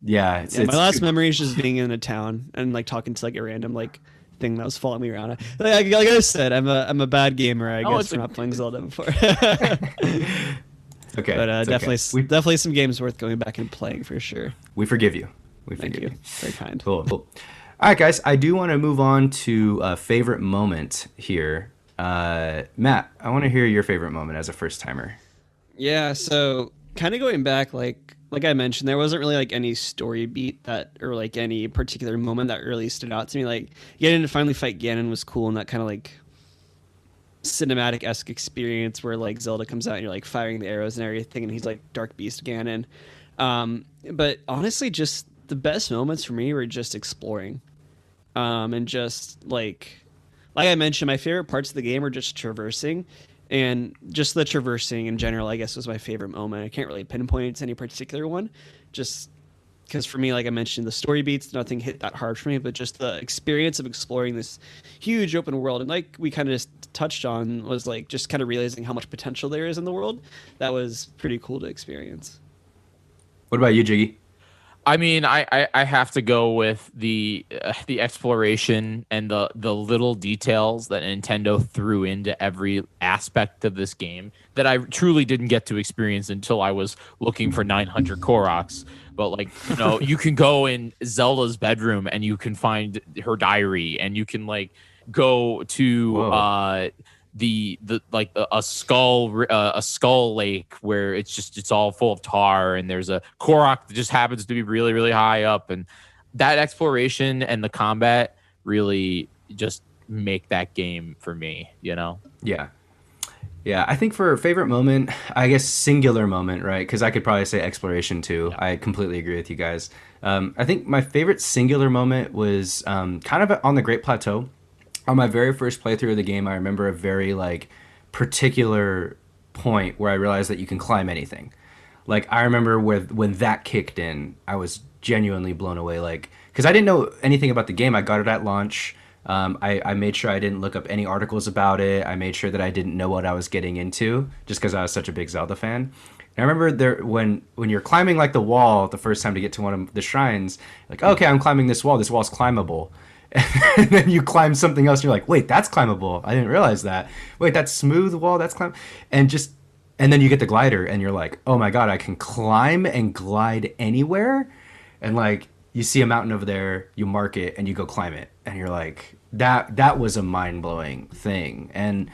Yeah, my last memory is just being in a town and like talking to like a random like thing that was following me around. Like I said, I'm a bad gamer, I guess, for not playing Zelda before. Okay, but definitely some games worth going back and playing for sure. We forgive you. Thank you. Very kind. Cool. All right, guys. I do want to move on to a favorite moment here. Matt, I want to hear your favorite moment as a first timer. Yeah. So kind of going back, like I mentioned, there wasn't really like any story beat that, or like any particular moment that really stood out to me. Like getting to finally fight Ganon was cool, and that kind of like cinematic-esque experience where like Zelda comes out and you're like firing the arrows and everything, and he's like Dark Beast Ganon. But honestly, just the best moments for me were just exploring, and just like I mentioned, my favorite parts of the game are just traversing, and just the traversing in general, I guess, was my favorite moment. I can't really pinpoint it to any particular one, just because for me, like I mentioned, the story beats, nothing hit that hard for me, but just the experience of exploring this huge open world, and like we kind of just touched on, was like just kind of realizing how much potential there is in the world. That was pretty cool to experience. What about you, Jyggy? I mean, I have to go with the exploration and the little details that Nintendo threw into every aspect of this game that I truly didn't get to experience until I was looking for 900 Koroks. But like, you can go in Zelda's bedroom and you can find her diary, and you can like go to a skull lake where it's all full of tar, and there's a Korok that just happens to be really, really high up, and that exploration and the combat really just make that game for me, Yeah, I think for favorite moment, I guess singular moment, right? Because I could probably say exploration too. Yeah. I completely agree with you guys. I think my favorite singular moment was kind of on the Great Plateau. On my very first playthrough of the game, I remember a very like particular point where I realized that you can climb anything. Like I remember when that kicked in, I was genuinely blown away. Like because I didn't know anything about the game. I got it at launch. I made sure I didn't look up any articles about it. I made sure that I didn't know what I was getting into just because I was such a big Zelda fan. And I remember there when you're climbing like the wall the first time to get to one of the shrines, like okay, I'm climbing this wall. This wall's climbable. And then you climb something else. And you're like, wait, that's climbable. I didn't realize that. Wait, that's smooth wall. That's climb. And then you get the glider, and you're like, oh my god, I can climb and glide anywhere. And like you see a mountain over there, you mark it, and you go climb it, and you're like, that was a mind blowing thing. And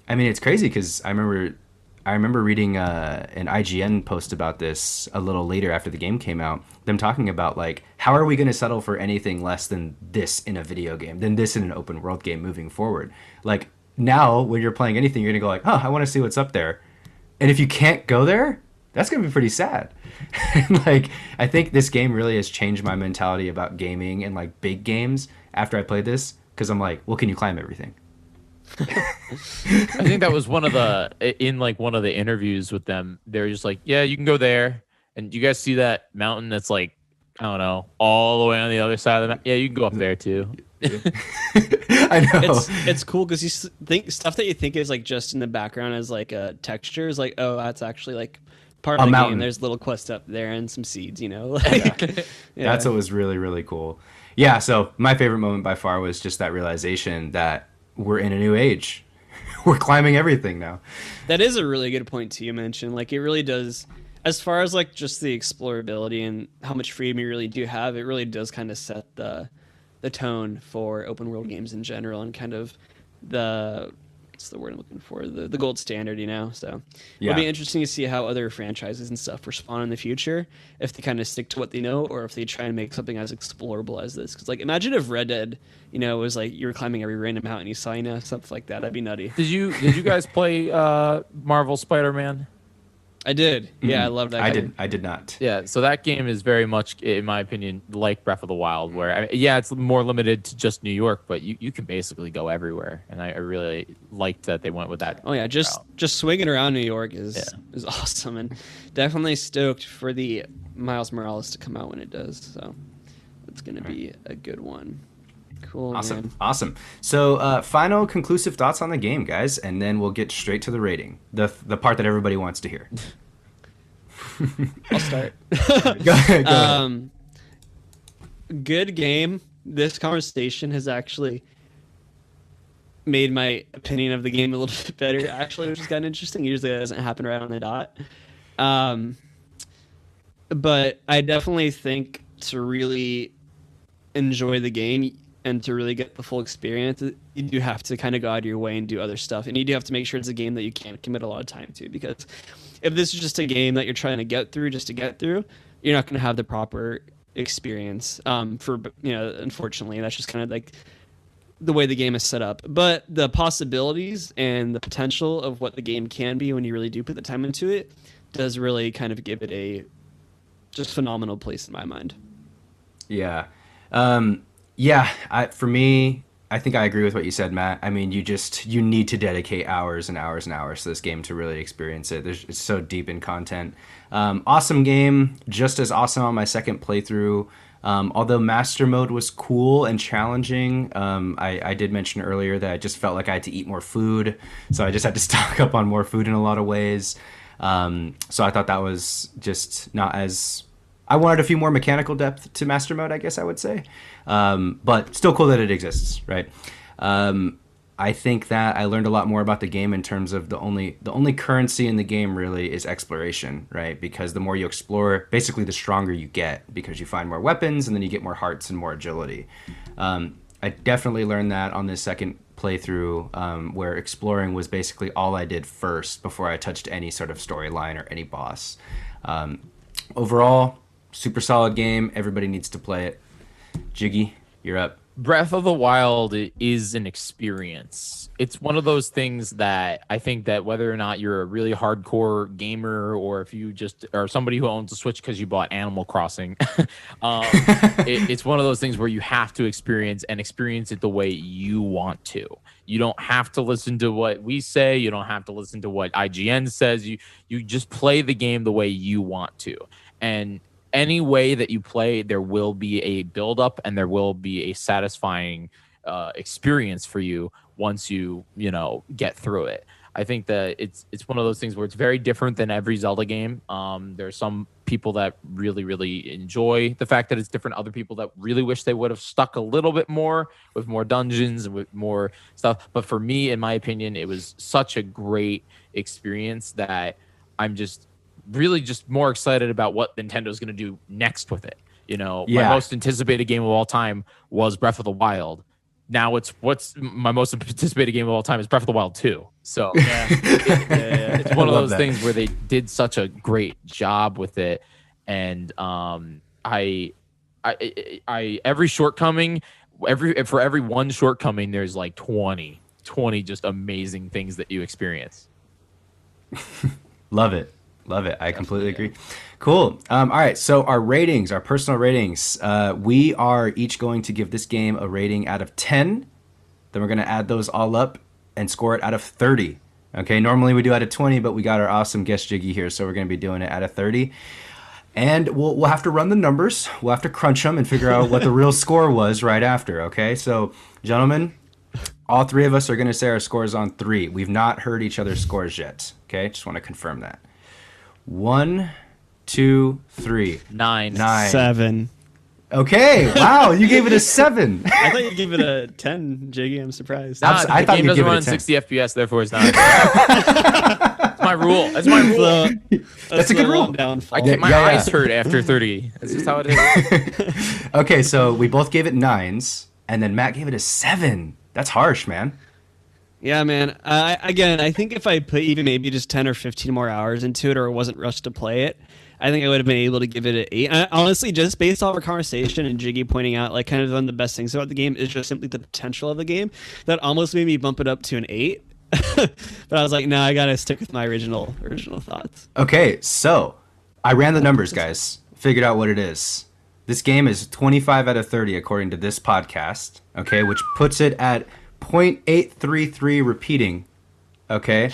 I mean, it's crazy because I remember reading an IGN post about this a little later after the game came out. Them talking about like, how are we going to settle for anything less than this in a video game, than this in an open world game moving forward? Like now, when you're playing anything, you're gonna go like, oh, I want to see what's up there, and if you can't go there, that's gonna be pretty sad. Like, I think this game really has changed my mentality about gaming and like big games after I played this, because I'm like, well, can you climb everything? I think that was one of the interviews with them. They were just like, yeah, you can go there. And you guys see that mountain that's like, I don't know, all the way on the other side of the mountain? Yeah, you can go up there too. I know. It's cool because you think stuff that you think is like just in the background as like a texture is like, oh, that's actually like part of the mountain. game. There's little quest up there and some seeds, like yeah. That's what was really, really cool. Yeah, so my favorite moment by far was just that realization that we're in a new age. We're climbing everything now. That is a really good point to you mention. Like, it really does, as far as like just the explorability and how much freedom you really do have, it really does kind of set the tone for open world games in general, and kind of what's the word I'm looking for? The gold standard, So Yeah. it'll be interesting to see how other franchises and stuff respond in the future, if they kind of stick to what they know, or if they try and make something as explorable as this. Because like, imagine if Red Dead, was like you were climbing every random mountain you saw, something like that. That'd be nutty. Did you guys play Marvel Spider-Man? I did. Yeah, I loved that game. I did not. Yeah, so that game is very much, in my opinion, like Breath of the Wild, where it's more limited to just New York, but you can basically go everywhere, and I really liked that they went with that. Oh yeah, just swinging around New York is awesome, and definitely stoked for the Miles Morales to come out when it does. So it's gonna be a good one. Cool. Awesome. Man. Awesome. So final conclusive thoughts on the game, guys, and then we'll get straight to the rating, the part that everybody wants to hear. I'll start. Go ahead. Good game. This conversation has actually made my opinion of the game a little bit better, actually, which is kind of interesting. Usually that doesn't happen right on the dot. But I definitely think to really enjoy the game and to really get the full experience, you do have to kind of go out of your way and do other stuff. And you do have to make sure it's a game that you can't commit a lot of time to, because if this is just a game that you're trying to get through just to get through, you're not going to have the proper experience. Unfortunately, that's just kind of like the way the game is set up. But the possibilities and the potential of what the game can be when you really do put the time into it does really kind of give it a just phenomenal place in my mind. Yeah. For me, I think I agree with what you said, Matt. I mean, you need to dedicate hours and hours and hours to this game to really experience it. It's so deep in content. Awesome game, just as awesome on my second playthrough. Although Master Mode was cool and challenging, I did mention earlier that I just felt like I had to eat more food, so I just had to stock up on more food in a lot of ways. So I thought that was just not as... I wanted a few more mechanical depth to Master Mode, I guess I would say. But still cool that it exists, right? I think that I learned a lot more about the game in terms of the only currency in the game really is exploration, right? Because the more you explore, basically the stronger you get, because you find more weapons and then you get more hearts and more agility. I definitely learned that on this second playthrough, where exploring was basically all I did first before I touched any sort of storyline or any boss. Overall, super solid game. Everybody needs to play it. Jyggy, you're up. Breath of the Wild is an experience. It's one of those things that I think that whether or not you're a really hardcore gamer, or if you just are somebody who owns a Switch because you bought Animal Crossing, it's one of those things where you have to experience it the way you want to. You don't have to listen to what we say. You don't have to listen to what IGN says. You just play the game the way you want to. And any way that you play, there will be a build-up and there will be a satisfying experience for you once you get through it. I think that it's one of those things where it's very different than every Zelda game. There are some people that really enjoy the fact that it's different. Other people that really wish they would have stuck a little bit more with more dungeons and with more stuff. But for me, in my opinion, it was such a great experience that I'm just really just more excited about what Nintendo's going to do next with it. You know, my most anticipated game of all time was Breath of the Wild. Now what's my most anticipated game of all time is Breath of the Wild 2. So it's one of those things where they did such a great job with it. And I every shortcoming, for every one shortcoming, there's like 20 just amazing things that you experience. Love it. I completely agree. Cool. All right. So our ratings, our personal ratings, we are each going to give this game a rating out of 10. Then we're going to add those all up and score it out of 30. Okay. Normally we do out of 20, but we got our awesome guest Jyggy here, so we're going to be doing it out of 30. And we'll have to run the numbers. We'll have to crunch them and figure out what the real score was right after. Okay. So, gentlemen, all three of us are going to say our scores on 3. We've not heard each other's scores yet. Okay. Just want to confirm that. 1, 2, 3. 9. 7. Okay. Wow. You gave it a 7. I thought you gave it a 10, Jyggy. I'm surprised. Nah, I the thought game you'd doesn't give it a run 10. 60 FPS, therefore it's not. That's my rule. That's my rule. That's a good rule. Downfall. I get my eyes hurt after 30. That's just how it is. Okay. So we both gave it 9s, and then Matt gave it a 7. That's harsh, man. Yeah, man. I think if I put even maybe just 10 or 15 more hours into it, or wasn't rushed to play it, I think I would have been able to give it an 8. Honestly, just based off our conversation and Jyggy pointing out, like, kind of one of the best things about the game is just simply the potential of the game. That almost made me bump it up to an 8. But I was like, no, I gotta stick with my original thoughts. Okay, so I ran the numbers, guys. Figured out what it is. This game is 25 out of 30 according to this podcast. Okay, which puts it at 0.833 repeating. Okay.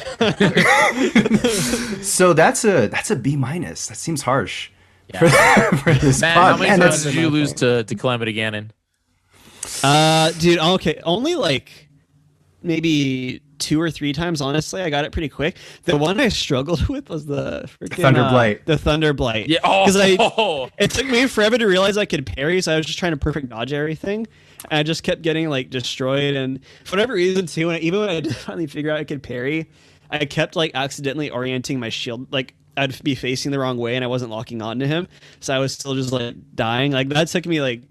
So that's a B minus. That seems harsh. Yeah. For this Matt, pod. how many times did you lose to Calamity Ganon? Dude, okay, only like maybe 2 or 3 times. Honestly, I got it pretty quick. The one I struggled with was the freaking Thunder Blight. The Thunder Blight. Yeah. Because it took me forever to realize I could parry, so I was just trying to perfect dodge everything. And I just kept getting like destroyed, and for whatever reason too, even when I did finally figure out I could parry, I kept like accidentally orienting my shield. Like I'd be facing the wrong way, and I wasn't locking onto him, so I was still just like dying. Like that took me like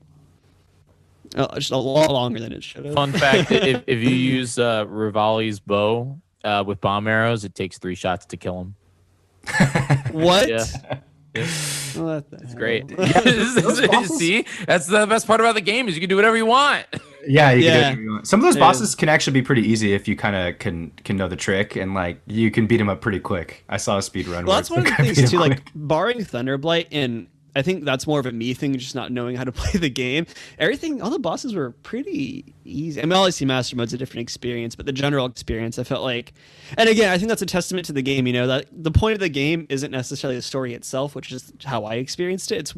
just a lot longer than it should have. Fun fact: if you use Rivali's bow with bomb arrows, it takes 3 shots to kill him. What? Yeah. Well, It's great. See, that's the best part about the game is you can do whatever you want. Yeah, you can do Yeah. whatever you want. Some of those bosses can actually be pretty easy if you kind of can know the trick, and like you can beat them up pretty quick. I saw a speed run. Well, where that's one of the guy beat things him too. quick. Like barring Thunderblight, and I think that's more of a me thing, just not knowing how to play the game. Everything, all the bosses were pretty easy. I mean, obviously Master Mode's a different experience, but the general experience, I felt like, and again, I think that's a testament to the game. You know, that the point of the game isn't necessarily the story itself, which is how I experienced it.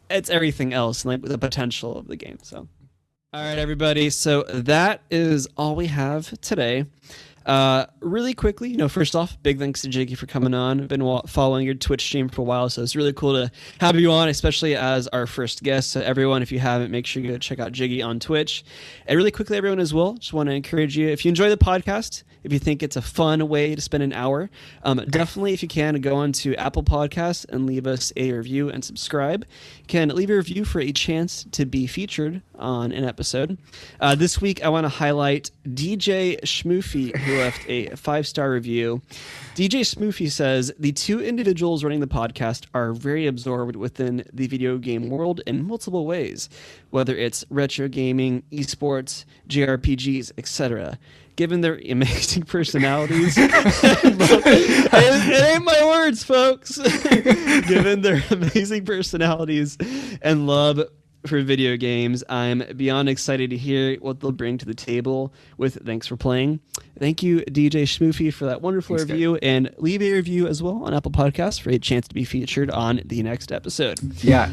It's everything else, and like the potential of the game. So, all right, everybody. So that is all we have today. Really quickly, first off, big thanks to Jyggy for coming on. I've been following your Twitch stream for a while, so it's really cool to have you on, especially as our first guest. So everyone, if you haven't, make sure you go check out Jyggy on Twitch. And really quickly, everyone as well, just want to encourage you, if you enjoy the podcast, if you think it's a fun way to spend an hour, definitely, if you can, go on to Apple Podcasts and leave us a review and subscribe. You can leave a review for a chance to be featured on an episode. This week, I want to highlight DJ Schmoofy, who left a 5-star review. DJ Schmoofy says, the 2 individuals running the podcast are very absorbed within the video game world in multiple ways, whether it's retro gaming, esports, JRPGs, etc. Given their amazing personalities, it ain't my words, folks. Given their amazing personalities and love for video games, I'm beyond excited to hear what they'll bring to the table with Thanks for Playing. Thank you, DJ Schmoofy, for that wonderful review, and leave a review as well on Apple Podcasts for a chance to be featured on the next episode. Yeah,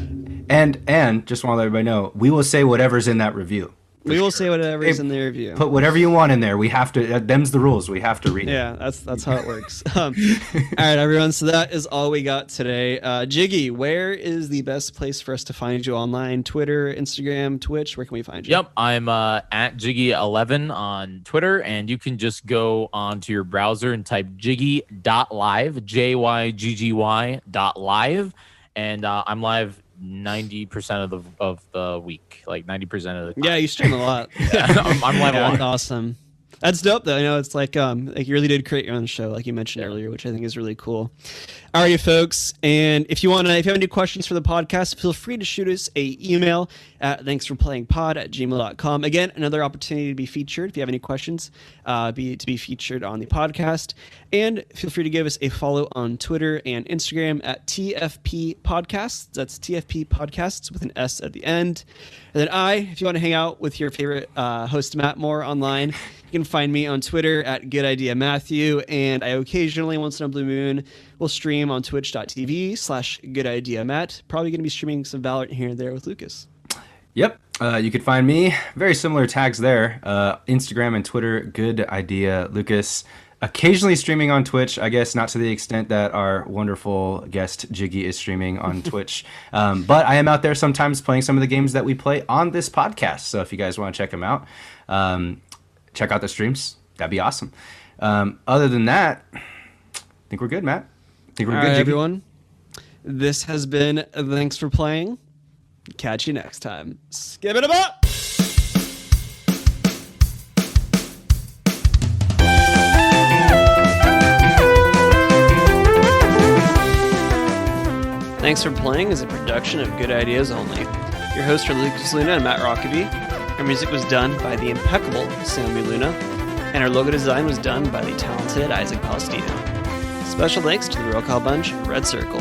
and just want to let everybody know, we will say whatever's in that review. We will say whatever is in the review. Put whatever you want in there. We have to. Them's the rules. We have to read it. Yeah, that's how it works. All right, everyone. So that is all we got today. Jyggy, where is the best place for us to find you online? Twitter, Instagram, Twitch. Where can we find you? Yep, I'm at Jyggy11 on Twitter, and you can just go onto your browser and type jyggy.live, JYGGY.live, and I'm live 90% of the week, like 90% of the time. Yeah, you stream a lot. I'm live a lot. Awesome. That's dope, though. I know it's like you really did create your own show, like you mentioned earlier, which I think is really cool. All right, folks, and if you have any questions for the podcast, feel free to shoot us a email at thanksforplayingpod@gmail.com. Again, another opportunity to be featured. If you have any questions, to be featured on the podcast, and feel free to give us a follow on Twitter and Instagram at TFP Podcasts. That's TFP Podcasts with an S at the end. And then if you want to hang out with your favorite host Matt more online, you can find me on Twitter at GoodIdeaMatthew, and I occasionally, once in a blue moon, will stream on twitch.tv/GoodIdeaMatt. Probably going to be streaming some Valorant here and there with Lucas. Yep. You could find me, very similar tags there, Instagram and Twitter, Good Idea Lucas. Occasionally streaming on Twitch, I guess not to the extent that our wonderful guest Jyggy is streaming on Twitch. But I am out there sometimes playing some of the games that we play on this podcast. So if you guys want to check them out, check out the streams. That'd be awesome. Other than that, I think we're good, Matt. I think we're All good, right, Jyggy. everyone. This has been Thanks for Playing. Catch you next time. Skip it up! Thanks for Playing is a production of Good Ideas Only. Your hosts are Lucas Luna and Matt Rockaby. Our music was done by the impeccable Sammy Luna, and our logo design was done by the talented Isaac Palestino. Special thanks to the Roll Call Bunch, Red Circle.